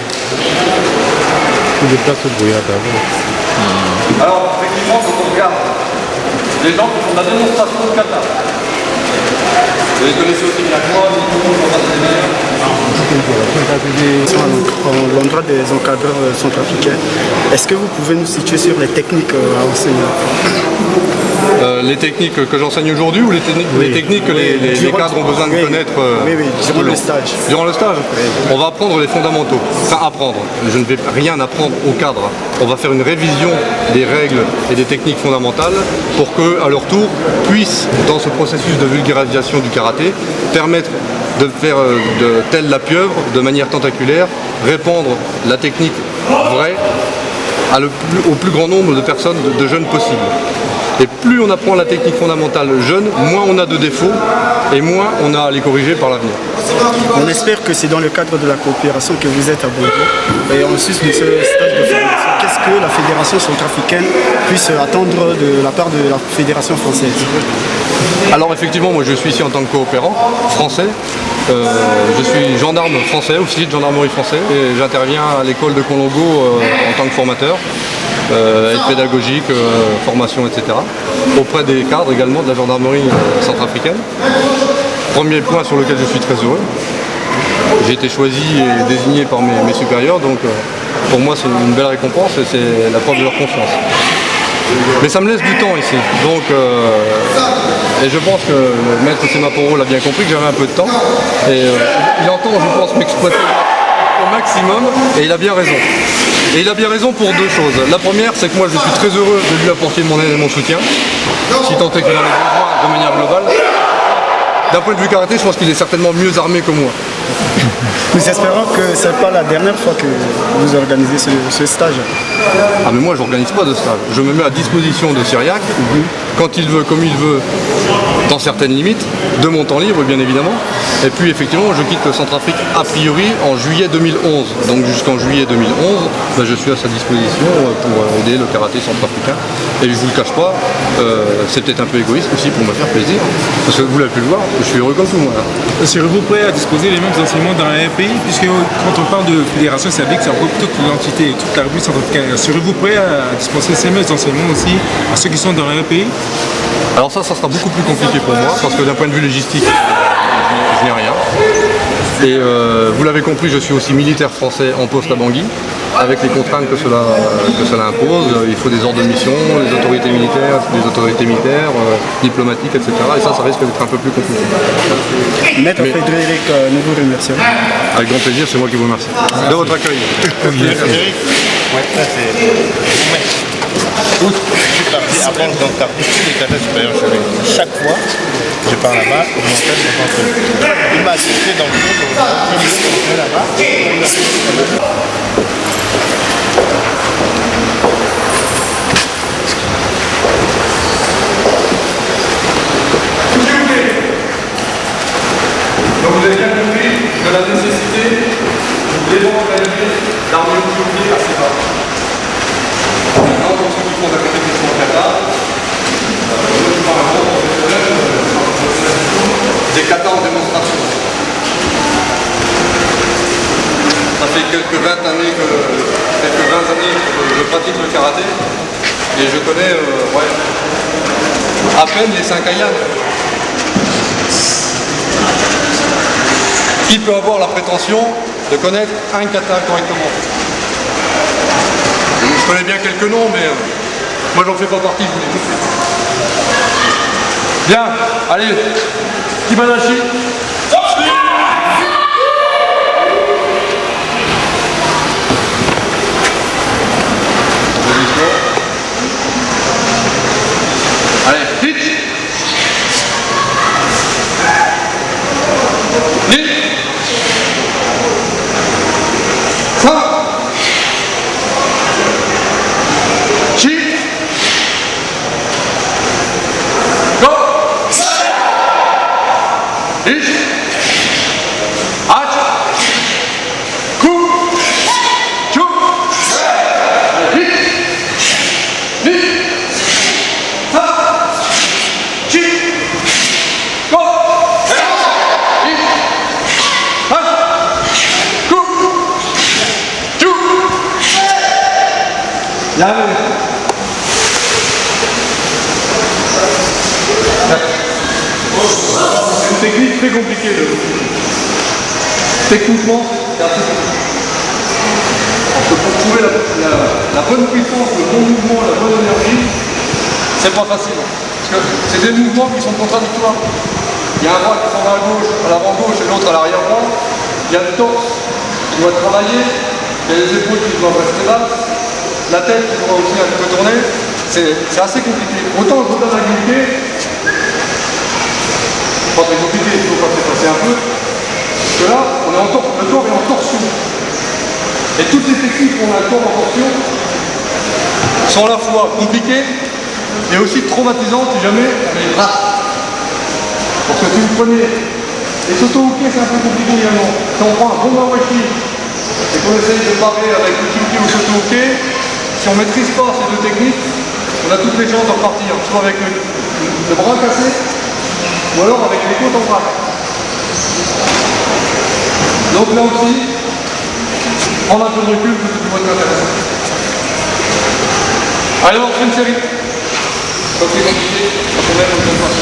Tout le place au brouillard d'avant. Alors, effectivement, quand on regarde les gens qui font de la démonstration de kata, vous les connaissez aussi bien que moi, tout le monde va passer des meilleurs. L'endroit des encadreurs centrafricains, est-ce que vous pouvez nous situer sur les techniques à enseigner? Les techniques que j'enseigne aujourd'hui ou les techniques que les cadres ont besoin de connaître durant le stage. Durant le stage, on va apprendre les fondamentaux. Enfin, apprendre. Je ne vais rien apprendre aux cadres. On va faire une révision des règles et des techniques fondamentales pour qu'à leur tour puissent, dans ce processus de vulgarisation du karaté, permettre de faire de telle la pieuvre de manière tentaculaire, répandre la technique vraie au plus grand nombre de personnes, de jeunes possibles. Et plus on apprend la technique fondamentale jeune, moins on a de défauts et moins on a à les corriger par l'avenir. On espère que c'est dans le cadre de la coopération que vous êtes à Bordeaux. Et en sus de ce stage de formation, qu'est-ce que la Fédération centrafricaine puisse attendre de la part de la Fédération française? Alors effectivement, moi je suis ici en tant que coopérant français. Je suis gendarme français, officier de gendarmerie français, et j'interviens à l'école de Kolongo en tant que formateur, aide pédagogique, formation, etc. Auprès des cadres également de la gendarmerie centrafricaine. Premier point sur lequel je suis très heureux. J'ai été choisi et désigné par mes supérieurs, donc pour moi c'est une belle récompense et c'est la preuve de leur confiance. Mais ça me laisse du temps ici, donc et je pense que le maître Semaporo l'a bien compris que j'avais un peu de temps et il entend, je pense, m'exploiter au maximum et il a bien raison. Et il a bien raison pour deux choses. La première, c'est que moi je suis très heureux de lui apporter mon aide et mon soutien, si tant est qu'il en ait besoin de manière globale. D'un point de vue karaté, je pense qu'il est certainement mieux armé que moi. Nous espérons que ce n'est pas la dernière fois que vous organisez ce stage. Ah mais moi je n'organise pas de stage. Je me mets à disposition de Cyriac, quand il veut, comme il veut, dans certaines limites, de mon temps libre bien évidemment. Et puis effectivement je quitte le Centrafrique a priori en juillet 2011. Donc jusqu'en juillet 2011, ben, je suis à sa disposition pour aider le karaté centrafricain. Et je ne vous le cache pas, c'est peut-être un peu égoïste aussi pour me faire plaisir. Parce que vous l'avez pu le voir, je suis heureux comme tout le monde. Serez-vous prêt à disposer les mêmes enseignements dans un pays? Puisque quand on parle de fédération, ça veut dire que c'est un peu plutôt que l'entité, toute la République centrafricaine. Serez-vous prêt à dispenser ces mêmes enseignements aussi à ceux qui sont dans un pays? Alors ça sera beaucoup plus compliqué pour moi, parce que d'un point de vue logistique, je n'ai rien. Et vous l'avez compris, je suis aussi militaire français en poste à Bangui, avec les contraintes que cela impose. Il faut des ordres de mission, les autorités militaires, diplomatiques, etc. Et ça risque d'être un peu plus compliqué. Maître Frédéric, nous vous remercions. Avec grand plaisir, c'est moi qui vous remercie de votre accueil. Frédéric, ça c'est je suis parti apprendre dans tous les katas supérieurs chez lui. Chaque fois, je pars là-bas, on m'appelle mon entraîneur. Il m'a assisté dans le cours, là-bas. ramener le pied assez bas. Maintenant, pour ceux qui font de la compétition en kata, par exemple, des kata en démonstration. Ça fait quelques 20 années que je pratique le karaté et je connais à peine les 5 ayans. Qui peut avoir la prétention de connaître un kata correctement? Je connais bien quelques noms, mais moi j'en fais pas partie, je vous dis tout de suite. Bien, allez, Kibanashi. Allez, pitch. Ni. Ça. Chi. Go. Pitch. Hach. Coup. Chou. Allez, pitch. Ni. Ça. Chi. Go. C'est une technique très compliquée. Techniquement, c'est assez compliqué. Parce que pour trouver la bonne puissance, le bon mouvement, la bonne énergie, c'est pas facile. Parce que c'est des mouvements qui sont contradictoires. Il y a un bras qui s'en va à gauche, à l'avant-gauche et l'autre à l'arrière-droit. Il y a le torse qui doit travailler, il y a les épaules qui doivent rester basses, la tête qui doit aussi un peu tourner. C'est assez compliqué. Autant je vous donne l'agilité, c'est pas très compliqué, il faut passer un peu. Parce que là, le corps est en torsion. Et toutes les techniques qu'on a le corps en torsion sont à la fois compliquées et aussi traumatisantes si jamais on les rate. Parce que si vous prenez les soto-hooké, c'est un peu compliqué également. Si on prend un bon mawashi et qu'on essaye de parer avec le kinki ou le soto-hooké, si on ne maîtrise pas ces deux techniques, on a toutes les chances de repartir, soit avec le bras cassé, ou alors avec les côtes en vrac. Donc là aussi, prendre un peu de recul, c'est être intéressant. Allez, on fait une série. Quand c'est compliqué, quand on aime, on ne peut pas.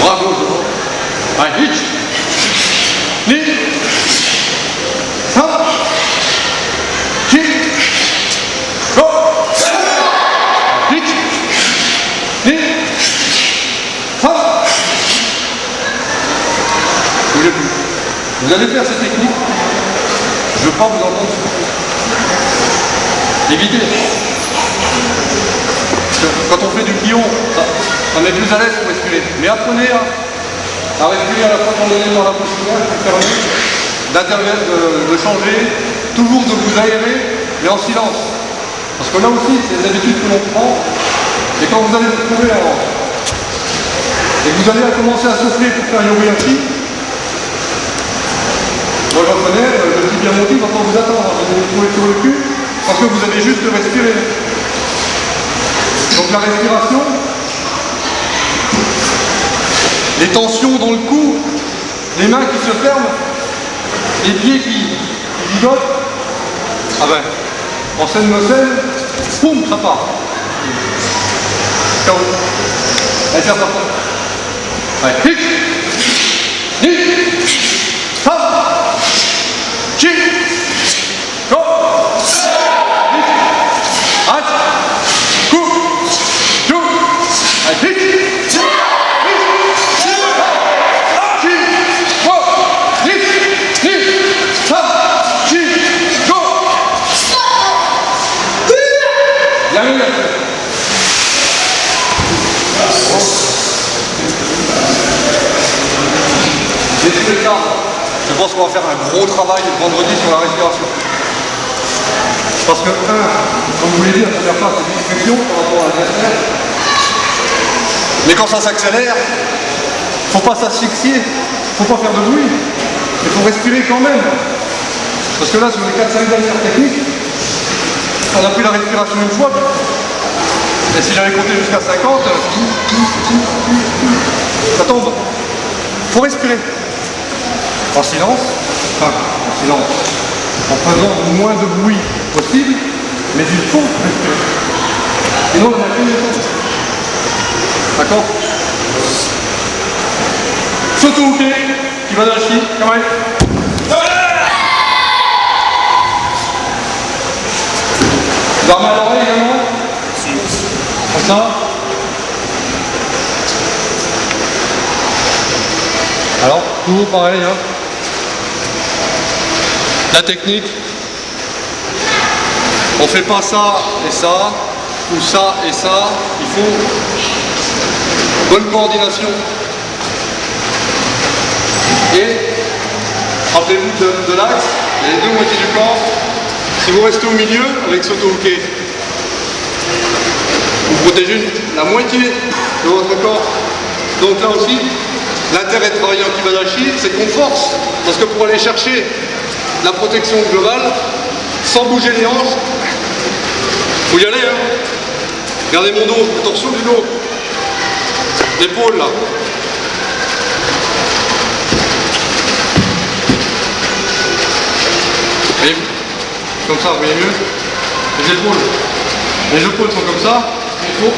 Bras gauche devant. Allez, hitch. Ni. Ça. Chi. Go. Hitch. Ni. Ça. Vous allez faire cette technique. Je ne veux pas vous entendre souffler. Évitez. Quand on fait du kion, on est plus à l'aise pour respirer. Mais apprenez à respirer à la fois quand on est dans la bouche ouverte, fermée, d'intervenir, de changer, toujours de vous aérer, mais en silence. Parce que là aussi, c'est des habitudes que l'on prend. Et quand vous allez vous trouver et que vous allez commencer à souffler pour faire Yoguyashi, moi j'en connais, je dis bien mon dit, quand on vous attend, vous allez vous trouver sur le cul, parce que vous avez juste respiré. Donc la respiration, les tensions dans le cou, les mains qui se ferment, les pieds qui gigotent, ah ben, en scène de scène, boum, ça part. Ciao. Allez, c'est reparti. Allez, hic, ni, ha, chi, go, hic, hach, coup, chou, allez, hic, chi, go, hic, ni, ha, chi, go. Bien vu, Dans tous les cas, je pense qu'on va faire un gros travail vendredi sur la respiration. Parce que, comme vous l'avez dit, la première phase, c'est une discussion par rapport à l'adversaire. Mais quand ça s'accélère, Faut pas s'asphyxier, faut pas faire de bruit, il faut respirer quand même. Parce que là, sur les 4-5 dernières techniques, on a pris la respiration une fois. Et si j'avais compté jusqu'à 50, ça tombe. Faut respirer. En silence, en faisant le moins de bruit possible, mais il faut respirer. Sinon, on n'a qu'une méthode. D'accord? Soto-uke, Kibadashi, Kamae. L'arme à l'oreille également. Comme ça. Alors, toujours pareil. Hein. La technique. On ne fait pas ça et ça, ou ça et ça. Il faut bonne coordination. Et rappelez-vous de l'axe, il y a les deux moitiés du corps. Si vous restez au milieu avec Soto-uke, vous protégez la moitié de votre corps. Donc là aussi, l'intérêt de travailler en Kibadashi, c'est qu'on force. Parce que pour aller chercher la protection globale, sans bouger les hanches, il faut y aller. Hein. Regardez mon dos, le torsion du dos. L'épaule là. Vous voyez, comme ça, vous voyez mieux. Les épaules sont comme ça. Il faut,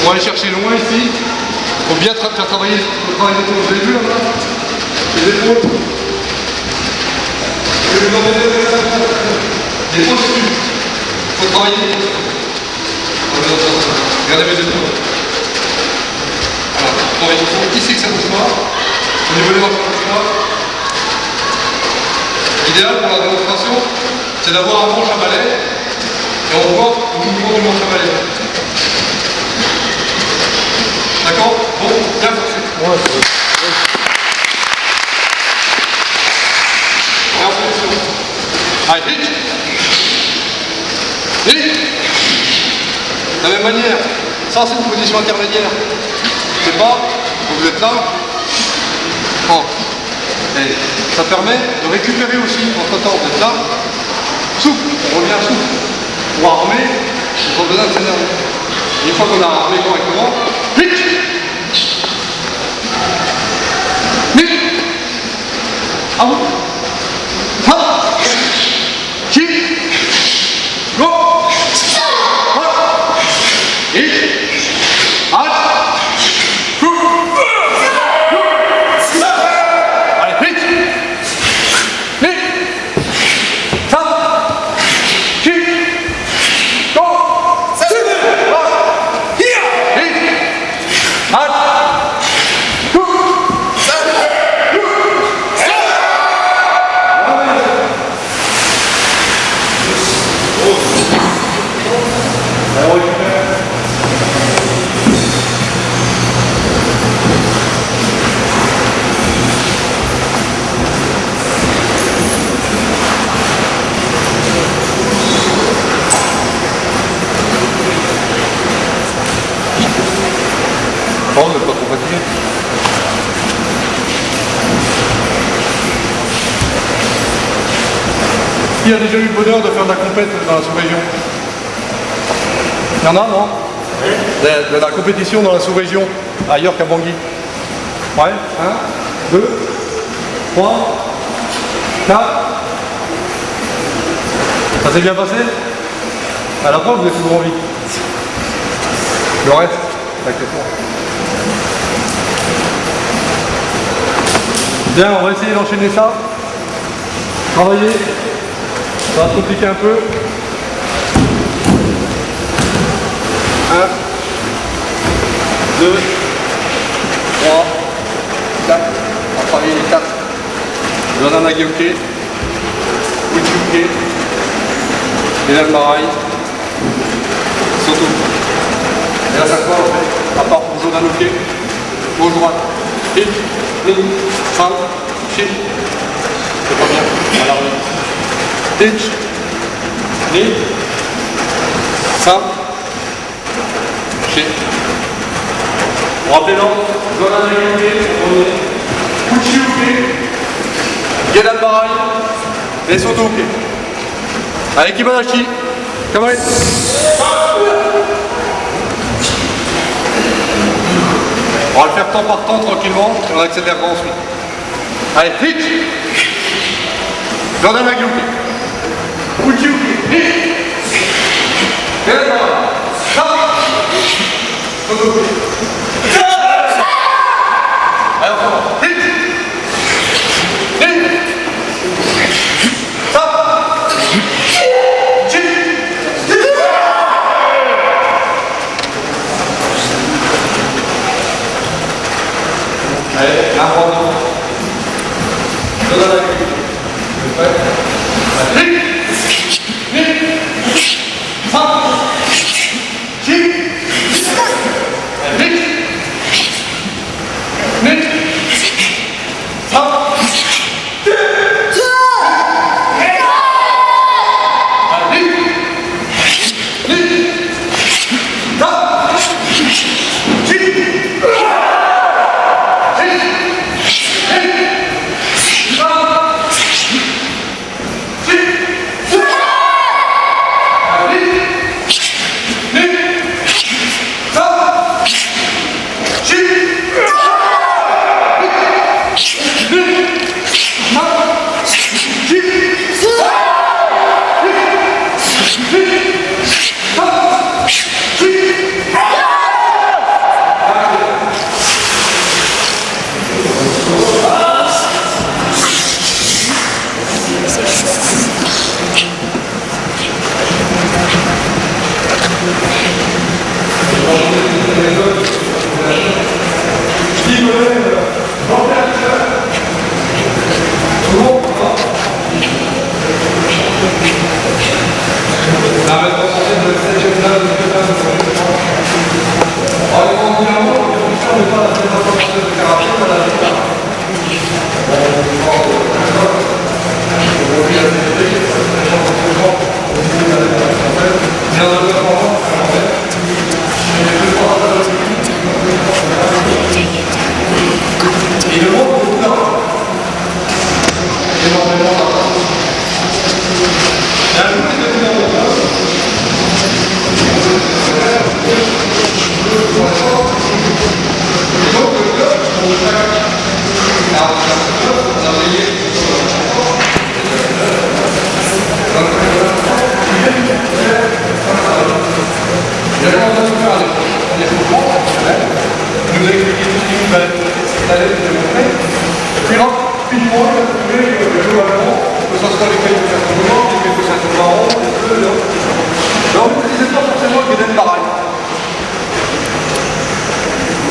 pour aller chercher loin ici, il faut bien faire travailler le travail d'épaule. Vous avez vu là, les épaules. Les postures. Il faut travailler les postures. Regardez mes épaules. Alors, il faut ici que ça bouge pas. Au niveau des manches, ça bouge pas. L'idéal pour la démonstration, c'est d'avoir un manche à balai et on voit le mouvement du manche à balai. D'accord? Bon, bien forcé. Ouais. Et en position. Allez, vite! Vite! De la même manière, ça c'est une position intermédiaire. C'est pas, vous êtes là. Oh. Et ça permet de récupérer aussi, entre temps, vous êtes là, souple, on revient souple. Pour armer, il faut besoin de s'énerver. Une fois qu'on a armé correctement, vite! Vite! À vous! Hop! Qui? Go! Hop! Vite! Halt! Bon, vous n'êtes pas trop fatigué. Qui a déjà eu le bonheur de faire de la compète dans la sous-région? Il y en a, non? De la compétition dans la sous-région, ailleurs qu'à Bangui. Ouais, 1, 2, 3, 4. Ça s'est bien passé? À la preuve, vous êtes toujours en vie. Le reste, t'inquiète pas. Bien, on va essayer d'enchaîner ça. Travailler. Ça va se compliquer un peu. 1, 2, 3, 4. On va travailler les 4. Zananagyoke, Uchuke, Enalmarai, Soto. Et à chaque fois, on fait, à part pour Zonanuke, gauche droite. Hit, ligne, fin, shit. C'est pas bien, à la rue. Hitch, ligne, fin, shit. Rappelons, Zoran Aguilé, Uchiuke, Gedan Barai et Sotoke. Avec Ibanashi, Kamari. On va le faire temps par temps tranquillement et on accélérera ensuite. Allez, hit! Jordan Aguilé. Uchiuke, hit! Gedan Barai. Sotoke. Allez, on commence. Hit! Hit! Stop! Chip! Allez, un point. Donne la clé. Hit! Hit! Stop! Chip! Hit! Hit! Stop!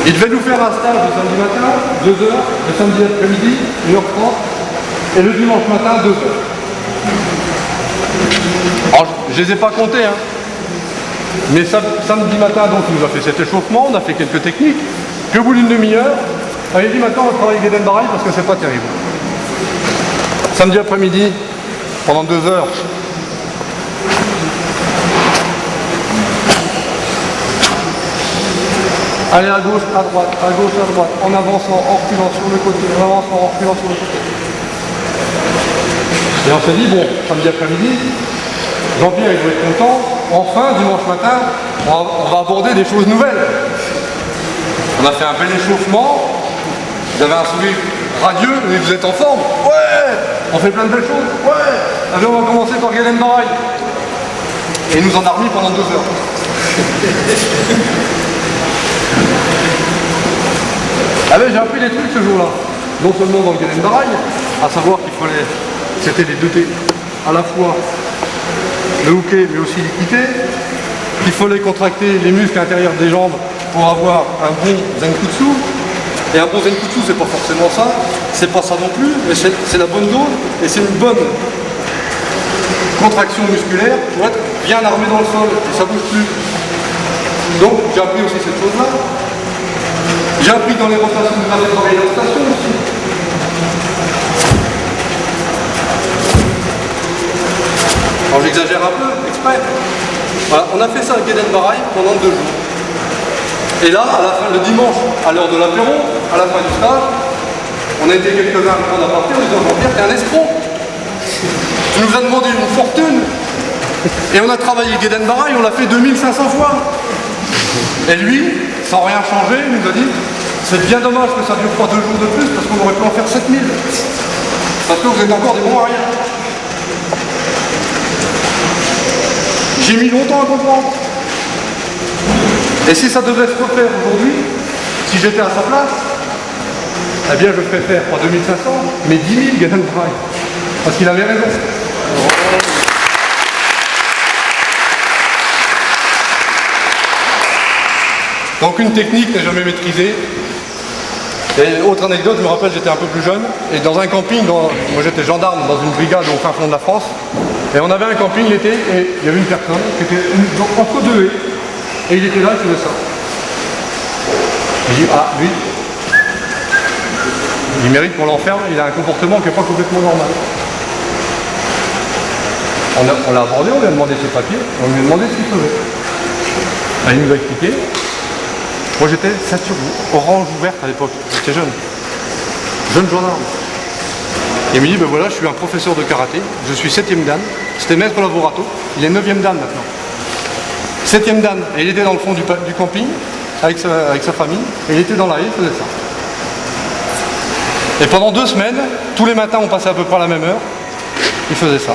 Il devait nous faire un stage le samedi matin, 2 heures, le samedi après-midi, 1h30, et le dimanche matin, 2 heures. Alors, je les ai pas comptés, hein. Mais samedi matin, donc, il nous a fait cet échauffement, on a fait quelques techniques, puis au bout d'une demi-heure, on a dit maintenant on va travailler Gedan Barai parce que c'est pas terrible. Samedi après-midi, pendant 2 heures, allez à gauche, à droite, en avançant, en reculant sur le côté, en avançant, en reculant sur le côté. Et on s'est dit, bon, samedi après-midi, Jean-Pierre il doit être content, enfin, dimanche matin, on va aborder des choses nouvelles. On a fait un bel échauffement, vous avez un sourire radieux, mais vous êtes en forme. Ouais! On fait plein de belles choses. Ouais! Allez, on va commencer par Gedan Barai. Et il nous en a remis pendant 2 heures. Ah ben j'ai appris des trucs ce jour-là, non seulement dans le Gedan Barai, à savoir qu'il fallait, c'était les 2 T, à la fois le hooké mais aussi l'équité, qu'il fallait contracter les muscles intérieurs des jambes pour avoir un bon zenkutsu, et un bon zenkutsu c'est pas forcément ça, c'est pas ça non plus, mais c'est la bonne dose, et c'est une bonne contraction musculaire pour être bien armé dans le sol, et ça bouge plus. Donc j'ai appris aussi cette chose-là. J'ai appris dans les rotations de la rotation aussi. Alors j'exagère un peu, exprès. Voilà, on a fait ça à Gedan Barai pendant 2 jours. Et là, à la fin, le dimanche, à l'heure de l'apéro, à la fin du stage, on a été quelques-uns à prendre à partir, en disant Jean-Pierre, t'es un escroc. Tu nous as demandé une fortune. Et on a travaillé Guédenbara et on l'a fait 2500 fois. Et lui, sans rien changer, il nous a dit c'est bien dommage que ça dure pas 2 jours de plus parce qu'on aurait pu en faire 7000. Parce que vous êtes encore des bons à rien. J'ai mis longtemps à comprendre. Et si ça devait se refaire aujourd'hui, si j'étais à sa place, eh bien je ferais faire pas 2500, mais 10 000 Guédenbara. Parce qu'il avait raison. Donc une technique n'est jamais maîtrisée. Et autre anecdote, je me rappelle, j'étais un peu plus jeune, et dans un camping, moi j'étais gendarme dans une brigade au fin fond de la France, et on avait un camping l'été, et il y avait une personne qui était entre 2 haies, et il était là, il faisait ça. J'ai dit, ah, lui, il mérite qu'on l'enferme, il a un comportement qui n'est pas complètement normal. On l'a abordé, on lui a demandé ses papiers, on lui a demandé ce qu'il faisait. Il nous a expliqué. Moi j'étais ceinture orange ouverte à l'époque, j'étais jeune gendarme. Et il me dit, ben voilà, je suis un professeur de karaté, je suis 7e dan, c'était maître Lavorato, il est 9e dan maintenant. 7e dan, et il était dans le fond du camping, avec sa famille, et il était dans la haie, il faisait ça. Et pendant 2 semaines, tous les matins on passait à peu près à la même heure, il faisait ça.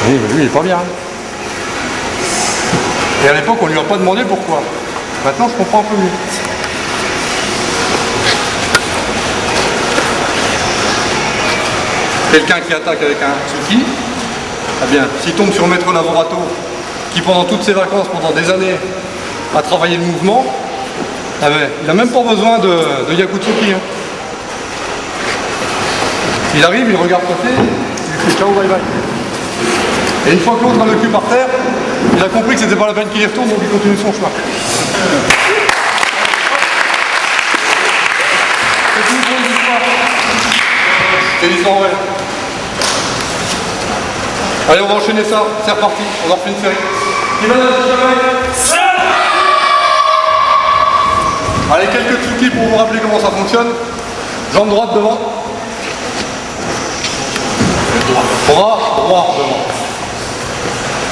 Et lui il est pas bien. Et à l'époque, on ne lui a pas demandé pourquoi. Maintenant, je comprends un peu mieux. Quelqu'un qui attaque avec un tsuki, eh bien, s'il tombe sur Maître Lavorato, qui pendant toutes ses vacances, pendant des années, a travaillé le mouvement, eh bien, il n'a même pas besoin de Yakutsuki. Hein. Il arrive, il regarde côté, il fait ciao, bye bye. Et une fois que l'autre a le cul par terre, il a compris que c'était pas la peine qu'il y retourne, donc il continue son chemin. C'est une bonne histoire. C'est l'histoire vraie. Allez, on va enchaîner ça. C'est reparti. On en refait une série. Qui va dans le Allez, quelques trucs pour vous rappeler comment ça fonctionne. Jambe droite devant. Bras droit devant.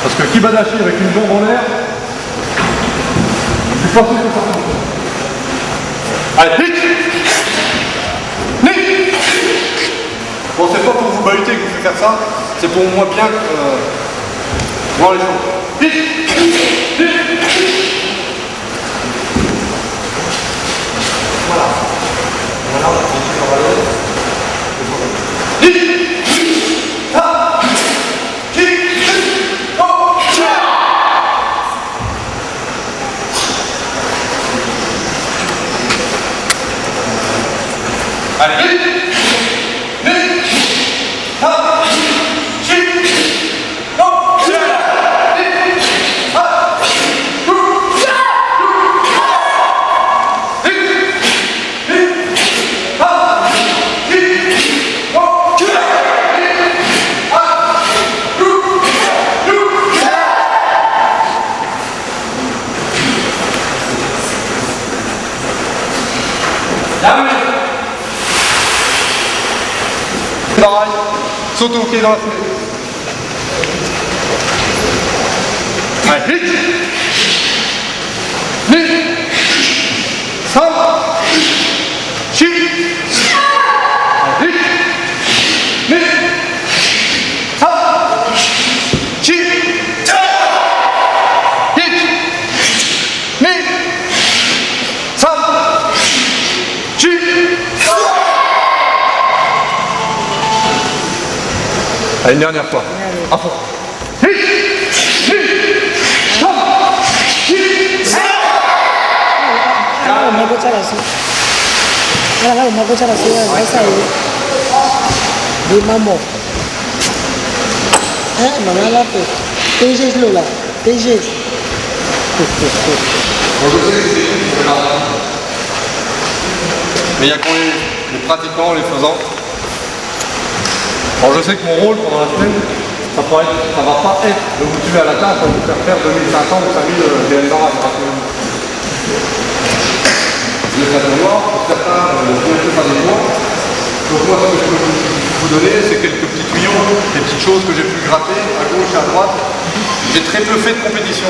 Parce que Kibadashi avec une jambe en l'air, je suis pas sûr que ça fonctionne. Allez, vite. Bon, c'est pas pour vous bahuter que je vais faire ça, c'est pour moi bien voir les choses. Vite. Voilà. Voilà, on va continuer par là. Vite. Allez, vite. Pareil, saute au pied dans la fenêtre. Allez, vite. Vite. Sam. Chi. Vite. Vite. Sam. Chi. Vite. Vite. Sam. Chi. Allez, une dernière fois. À fond. Mais il y a quand les pratiquants, les faisants. Alors je sais que mon rôle pendant la semaine, ça va pas être de vous tuer à la tâche, de vous faire faire 2500 ou 5000 DN barrage. Le savoir, pour certains, ne connaissent pas des mois. Donc moi, ce que je peux vous donner, c'est quelques petits tuyaux, des petites choses que j'ai pu gratter à gauche et à droite. J'ai très peu fait de compétition.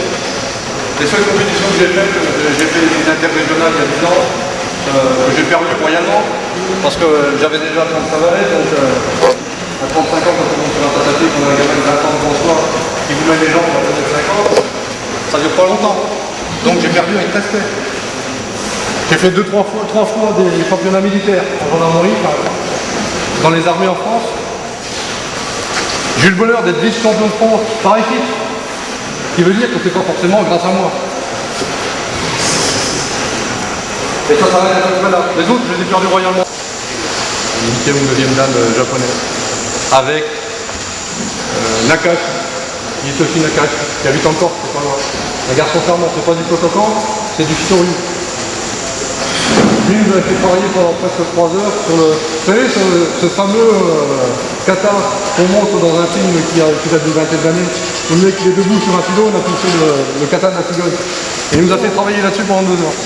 Les seules compétitions que j'ai faites, j'ai fait des interrégionales il y a 10 ans, que j'ai perdu royalement, parce que j'avais déjà 35 années, donc à 35 ans, quand on monte sur un tatami, qu'on a un gamin de 20 ans devant soi, qui vous met les jambes à 50, ça dure pas longtemps. Donc j'ai perdu avec respect. J'ai fait 3 fois des championnats militaires en gendarmerie, par exemple, dans les armées en France. J'ai eu le bonheur d'être vice-champion de France par équipe, ce qui veut dire que c'est pas forcément grâce à moi. Et ça s'arrête à peu près là. Les autres, je les ai perdus royalement. 8e ou 9e dan japonais. Avec Nakashi, Hitoshi Nakashi, qui habite en Corse, c'est pas loin. Un garçon charmant, c'est pas du Kotokan, c'est du Shitoryu. Lui, il nous a fait travailler pendant presque 3 heures sur le. Vous savez, ce fameux kata qu'on montre dans un film qui date d'une vingtaine d'années. Le mec qui est debout sur un filet, on a poussé le kata de la cigogne. Et il nous a fait travailler là-dessus pendant 2 heures.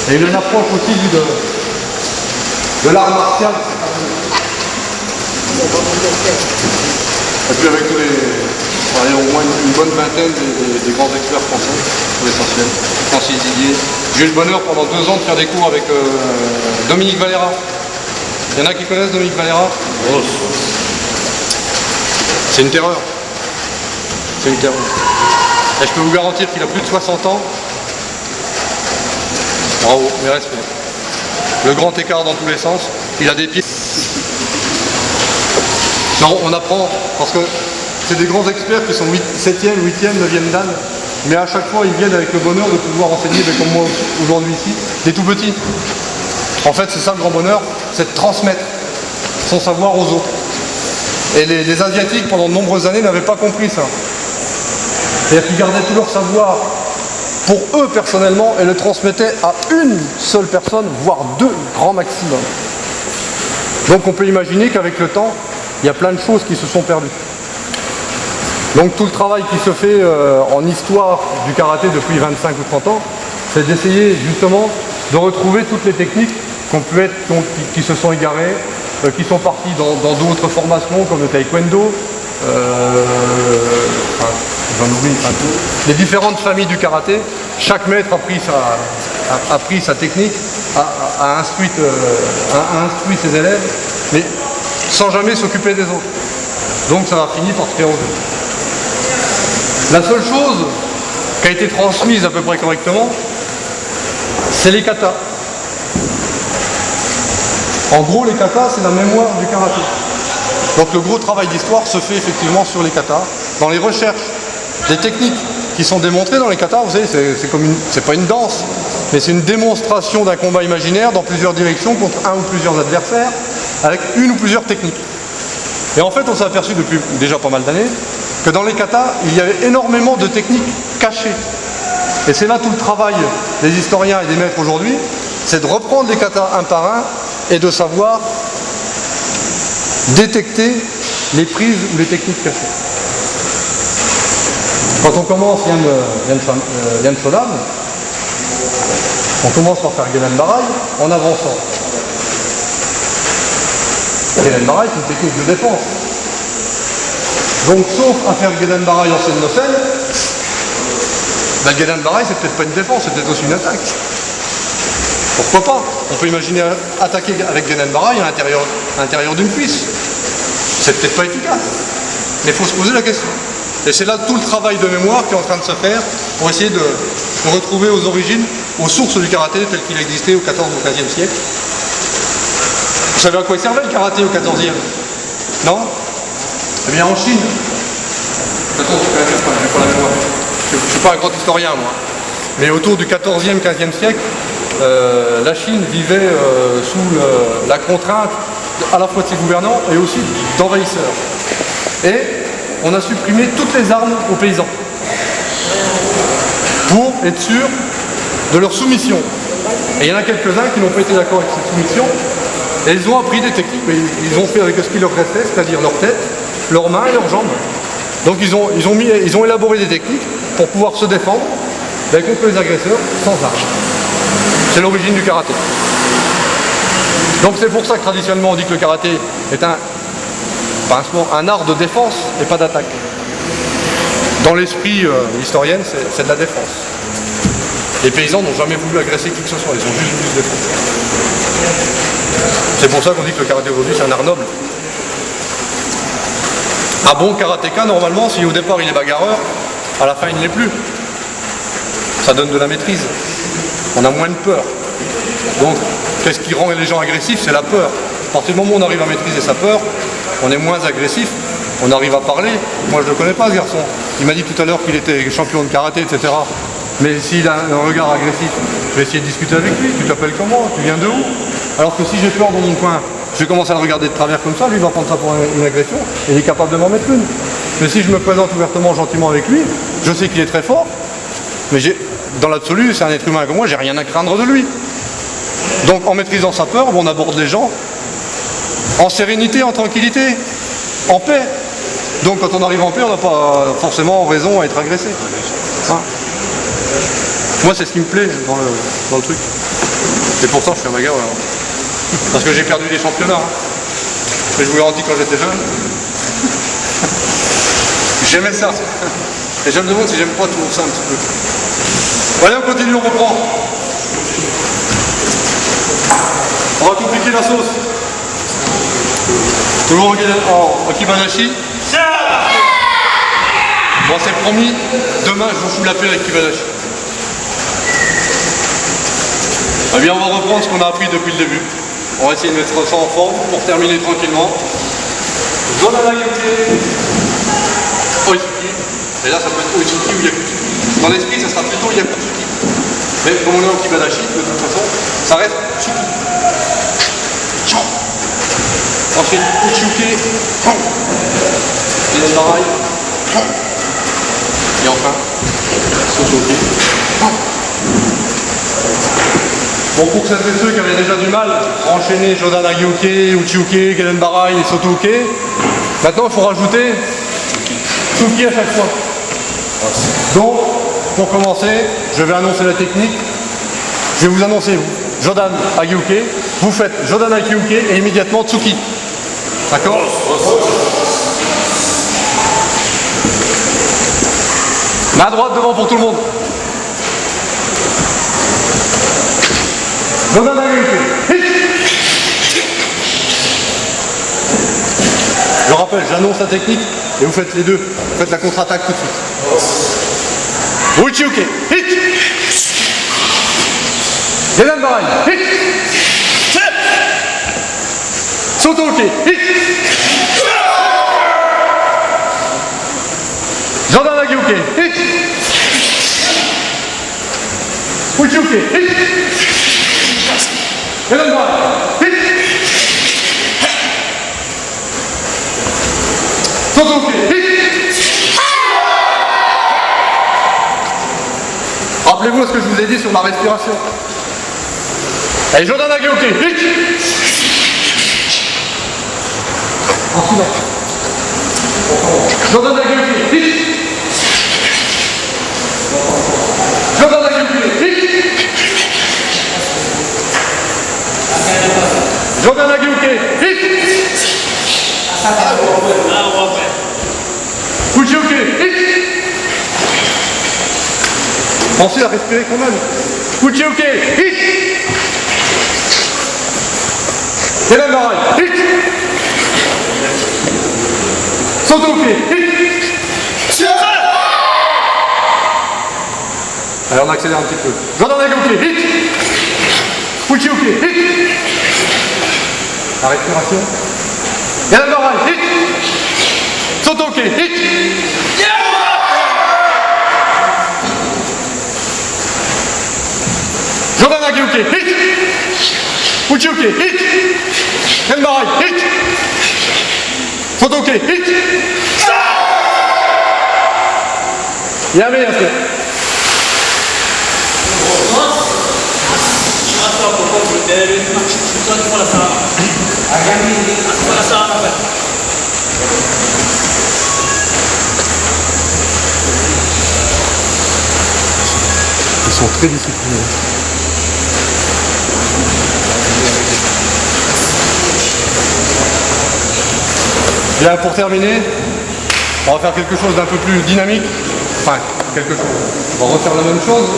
Et il a une approche aussi de l'art martial. Et puis avec tous les. Il y a au moins une bonne vingtaine des grands experts français, pour l'essentiel. Francis Didier. J'ai eu le bonheur pendant 2 ans de faire des cours avec Dominique Valera. Il y en a qui connaissent Dominique Valera? C'est une terreur. C'est une terreur. Et je peux vous garantir qu'il a plus de 60 ans. Bravo, mes respects. Le grand écart dans tous les sens. Il a des pieds. Non, on apprend, parce que c'est des grands experts qui sont 7e, 8e, 9e dan, mais à chaque fois ils viennent avec le bonheur de pouvoir enseigner, comme moi aujourd'hui ici, des tout petits. En fait, c'est ça le grand bonheur, c'est de transmettre son savoir aux autres. Et les Asiatiques, pendant de nombreuses années, n'avaient pas compris ça. C'est-à-dire qu'ils gardaient tout leur savoir pour eux personnellement et le transmettaient à une seule personne, voire 2 grand maximum. Donc on peut imaginer qu'avec le temps, il y a plein de choses qui se sont perdues. Donc tout le travail qui se fait en histoire du karaté depuis 25 ou 30 ans, c'est d'essayer justement de retrouver toutes les techniques qui se sont égarées, qui sont parties dans d'autres formations comme le taekwondo, j'en oublie un peu. Les différentes familles du karaté, chaque maître a pris sa technique, a instruit ses élèves, mais sans jamais s'occuper des autres. Donc ça va finir par se faire au jeu. La seule chose qui a été transmise à peu près correctement, c'est les katas. En gros, les katas, c'est la mémoire du karaté. Donc le gros travail d'histoire se fait effectivement sur les katas, dans les recherches des techniques qui sont démontrées dans les katas. Vous savez, c'est pas une danse, mais c'est une démonstration d'un combat imaginaire dans plusieurs directions contre un ou plusieurs adversaires, avec une ou plusieurs techniques. Et en fait, on s'est aperçu depuis déjà pas mal d'années que dans les katas, il y avait énormément de techniques cachées. Et c'est là tout le travail des historiens et des maîtres aujourd'hui, c'est de reprendre les katas un par un et de savoir détecter les prises ou les techniques cachées. Quand on commence Yan Shodan, on commence par faire Gedan Barai en avançant. Gedan Barai, c'est une technique de défense. Donc, sauf à faire Gedan Barai en Sen-no-Sen, Gedan Barai, c'est peut-être pas une défense, c'est peut-être aussi une attaque. Pourquoi pas? On peut imaginer attaquer avec Gedan Barai à l'intérieur d'une cuisse. C'est peut-être pas efficace. Mais il faut se poser la question. Et c'est là tout le travail de mémoire qui est en train de se faire pour essayer de retrouver aux origines, aux sources du karaté tel qu'il existait au XIVe ou XVe siècle. Vous savez à quoi il servait le karaté au XIVe? Non? Eh bien en Chine, je ne suis pas un grand historien moi, mais autour du XIVe, XVe siècle, la Chine vivait sous la contrainte à la fois de ses gouvernants et aussi d'envahisseurs. Et on a supprimé toutes les armes aux paysans pour être sûr de leur soumission. Et il y en a quelques-uns qui n'ont pas été d'accord avec cette soumission et ils ont appris des techniques, mais ils ont fait avec ce qui leur restait, c'est-à-dire leur tête, leurs mains et leurs jambes. Donc ils ont élaboré des techniques pour pouvoir se défendre contre les agresseurs sans armes. C'est l'origine du karaté. Donc c'est pour ça que traditionnellement on dit que le karaté est un art de défense et pas d'attaque. Dans l'esprit historien, c'est de la défense. Les paysans n'ont jamais voulu agresser qui que ce soit, ils ont juste voulu se défendre. C'est pour ça qu'on dit que le karaté aujourd'hui c'est un art noble. Un bon karatéka, normalement, si au départ il est bagarreur, à la fin il ne l'est plus. Ça donne de la maîtrise. On a moins de peur. Donc, qu'est-ce qui rend les gens agressifs? C'est la peur. À partir du moment où on arrive à maîtriser sa peur, on est moins agressif, on arrive à parler. Moi je ne le connais pas ce garçon. Il m'a dit tout à l'heure qu'il était champion de karaté, etc. Mais s'il a un regard agressif, je vais essayer de discuter avec lui. Tu t'appelles comment? Tu viens de où? Alors que si j'ai peur dans mon coin, je vais commencer à le regarder de travers comme ça, lui il va prendre ça pour une agression, et il est capable de m'en mettre une. Mais si je me présente ouvertement, gentiment avec lui, je sais qu'il est très fort, mais dans l'absolu, c'est un être humain comme moi, j'ai rien à craindre de lui. Donc en maîtrisant sa peur, on aborde les gens en sérénité, en tranquillité, en paix. Donc quand on arrive en paix, on n'a pas forcément raison à être agressé. Hein? Moi c'est ce qui me plaît dans le truc. Et pourtant je suis un bagarreur. Parce que j'ai perdu des championnats. Hein. Mais je vous garantis quand j'étais jeune. J'aimais ça. Et je me demande si j'aime pas toujours ça un petit peu. Allez, on continue, on reprend. On va compliquer la sauce. Toujours en Kibanashi. Bon, c'est promis, demain je vous fous la paix avec Kibanashi. Eh bien, on va reprendre ce qu'on a appris depuis le début. On va essayer de mettre ça en forme pour terminer tranquillement. Zonanagyoke, Oitsuki. Et là, ça peut être Oitsuki ou Yakutsuki. Dans l'esprit, ça sera plutôt Yakutsuki. Mais comme on est en Kibanashi, de toute façon, ça reste Tsuki. Tchao. Ensuite, Uchuke. Ilandarai. Et enfin, Sotoki. Bon, pour celles et ceux qui avaient déjà du mal à enchaîner Jodanagyoke, Uchiuke, Gelenbarai et Sotoke, maintenant il faut rajouter Tsuki à chaque fois. Donc, pour commencer, je vais annoncer la technique. Je vais vous annoncer Jodan Agyuke, vous faites Jodan Agyuke et immédiatement Tsuki. D'accord? Main droite devant pour tout le monde. Jodan Agyuke. Je rappelle, j'annonce la technique et vous faites les deux. Vous faites la contre-attaque tout de suite. Uchiuke. Gelenbarai. Sotoke. Jodan Agyuke. Uchiuke. Gelenbarai. Sotoke. Rappelez-vous ce que je vous ai dit sur ma respiration. Allez, Jodan Agyuke. En silence. Jodan Agyuke. Jodan Agyuke. Jodan Agyuke. Uchiuke. Pensez à respirer quand même. Uchiuke. Gelenbarai. Sotoke. Allez, on accélère un petit peu. Jodan Agyuke. Uchiuke. La respiration. Gelenbarai. Sotoke. Jodan Agyuke. Uchiuke. Gelenbarai. Sotoke. Yame yasuke. Très discipliné. Bien, pour terminer, on va faire quelque chose d'un peu plus dynamique. Enfin, quelque chose. On va refaire la même chose,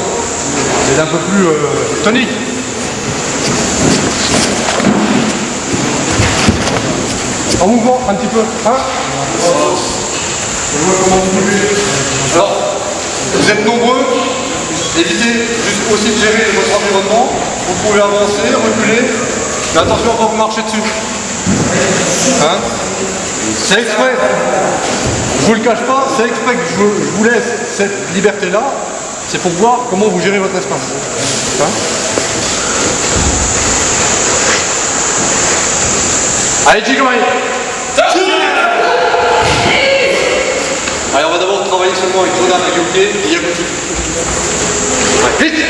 mais d'un peu plus tonique. En mouvement, un petit peu. Hein? Je vois comment vous bougez. Alors, vous êtes nombreux. Évitez juste aussi de gérer votre environnement. Vous pouvez avancer, reculer. Mais attention à ne pas vous marcher dessus. Hein? C'est exprès. Je vous le cache pas, c'est exprès que je vous laisse cette liberté-là. C'est pour voir comment vous gérez votre espace. Hein? Allez, Jigomaï. Allez, on va d'abord travailler seulement avec Jordan Agioké et Yakutu. Allez, vite.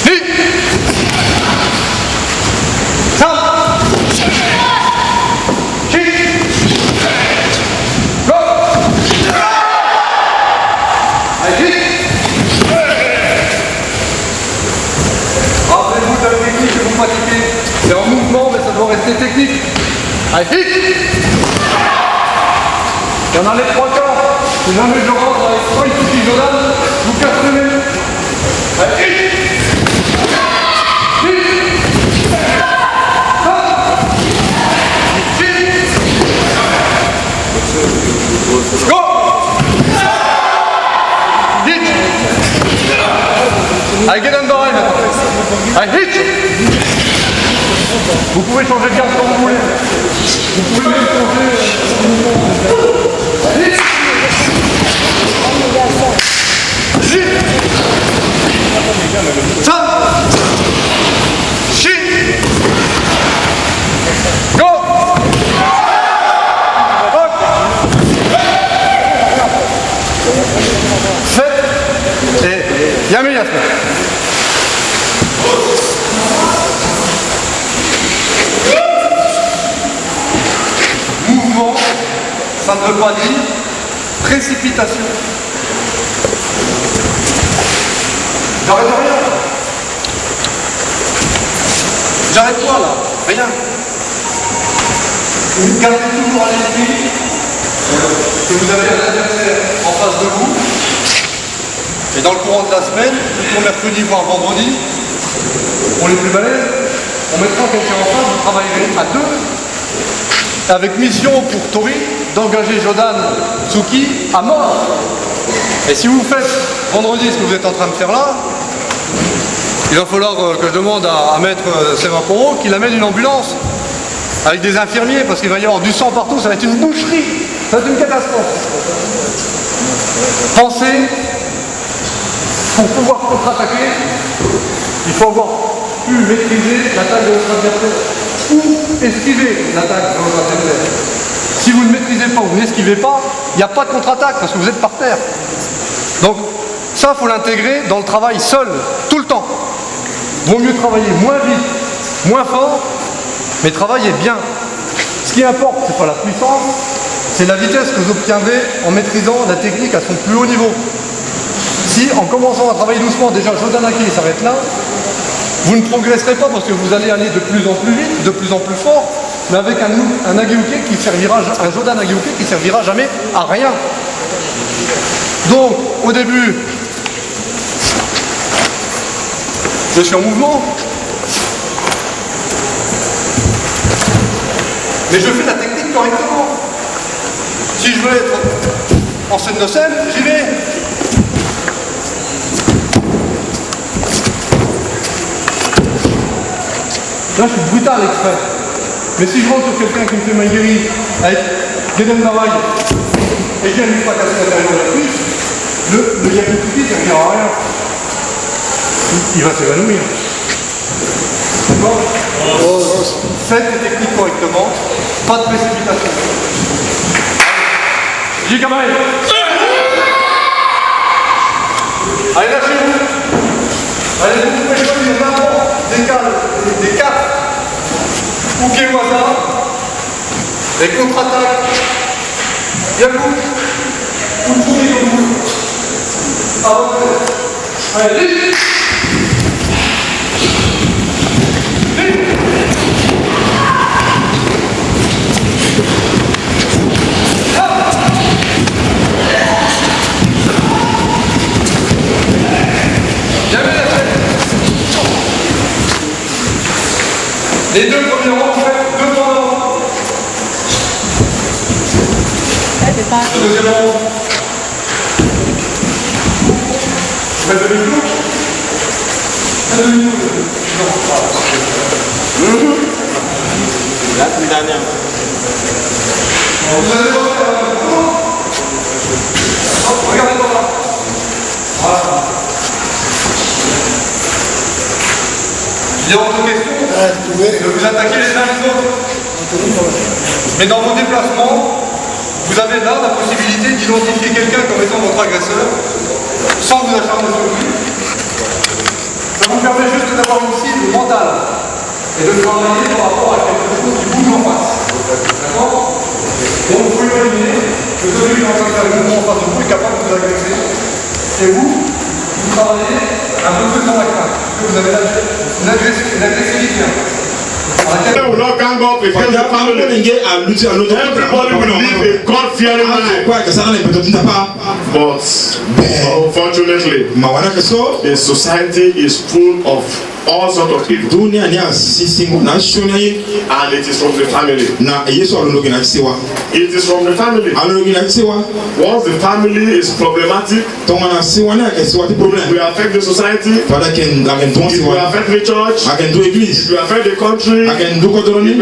Vite. Sam. Go. Allez, vite. Rappelez-vous de la technique que vous pratiquez. C'est en mouvement, mais ça doit rester technique. Allez, vite. Il y en a les trois quarts. Si jamais je rentre avec 3 ici, Jordan, je vous casse le nez. Allez, vite. Go! Hit! Allez, get on behind. Allez, hit! Vous pouvez changer de garde quand vous voulez. Vous pouvez même changer. Hit! Hit! Sam! Shit! Go! Et Yami Yasmin. Mouvement, ça ne veut pas dire précipitation. J'arrête rien. J'arrête quoi là? Rien. Vous gardez toujours à l'esprit que vous avez un adversaire en face de vous. Et dans le courant de la semaine, plutôt mercredi voire vendredi, pour les plus balèzes, on mettra quelqu'un en face, vous travaillerez à deux, avec mission pour Tori d'engager Jordan Tsuki à mort. Et si vous faites vendredi ce que vous êtes en train de faire là, il va falloir que je demande à maître Sylvain Porot qu'il amène une ambulance avec des infirmiers, parce qu'il va y avoir du sang partout, ça va être une boucherie, ça va être une catastrophe. Pensez. Pour pouvoir contre-attaquer, il faut avoir pu maîtriser l'attaque de votre adversaire ou esquiver l'attaque de votre adversaire. Si vous ne maîtrisez pas ou n'esquivez pas, il n'y a pas de contre-attaque parce que vous êtes par terre. Donc ça, il faut l'intégrer dans le travail seul, tout le temps. Vaut mieux travailler moins vite, moins fort, mais travailler bien. Ce qui importe, ce n'est pas la puissance, c'est la vitesse que vous obtiendrez en maîtrisant la technique à son plus haut niveau. Si en commençant à travailler doucement, déjà Jordan Ake s'arrête là, vous ne progresserez pas parce que vous allez aller de plus en plus vite, de plus en plus fort, mais avec un Ageuke qui servira, un Jordan Ageuke qui servira jamais à rien. Donc, au début, je suis en mouvement, mais je fais la technique correctement. Si je veux être en scène de scène, j'y vais. Là, je suis brutal exprès. Mais si je rentre sur quelqu'un qui me fait Maïgeri avec Geden Navaï et je viens lui fracasser l'intérieur de la cuisse, le Yakutuki ne servira à rien. Il va s'évanouir. D'accord? Faites les techniques correctement, pas de précipitation. Jigamai. Allez, lâchez-vous. Allez, vous pouvez choisir des quatre Ukewaza, les contre-attaques, Yaku, Uku, Allez, les deux premiers rangs, vous faites 2 points d'avant. Le deuxième rang. Vous faites le demi-tour. Un demi-tour. Non. La semaine dernière. Vous allez voir. Regardez par là. Voilà. Il est hors de question de vous attaquer les uns les autres. Mais dans vos déplacements, vous avez là la possibilité d'identifier quelqu'un comme étant votre agresseur, sans vous acharner sur lui. Ça vous permet juste d'avoir une cible mentale et de travailler par rapport à quelque chose qui bouge en face. D'accord? Donc vous pouvez imaginer que celui qui est en train de faire le mouvement en face de vous est capable de vous agresser. Et vous travaillez un peu plus dans la crainte. Vous avez une agressivité. Everybody will not gang up against the family. Everybody will live a God-fearing life. But unfortunately, the society is full of all sorts of people. And it is from the family. It is from the family. Once the family is problematic, it will affect the society. It will affect the church. It will affect the country. It will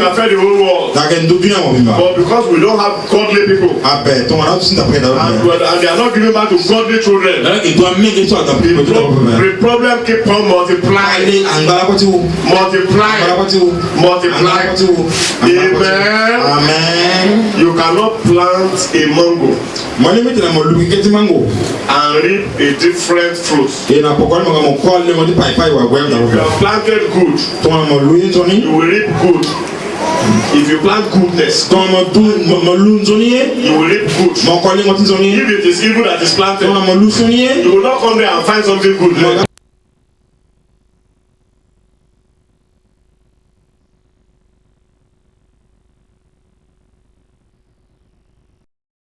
affect the whole world. But because we don't have godly people, and they are not giving back to godly children, the problem keeps on multiplying. Amen. You cannot plant a mango and reap a different fruit. If you have planted good, you will reap good. If you plant goodness, you will reap good. If it is evil that is planted, you will not come there and find something good.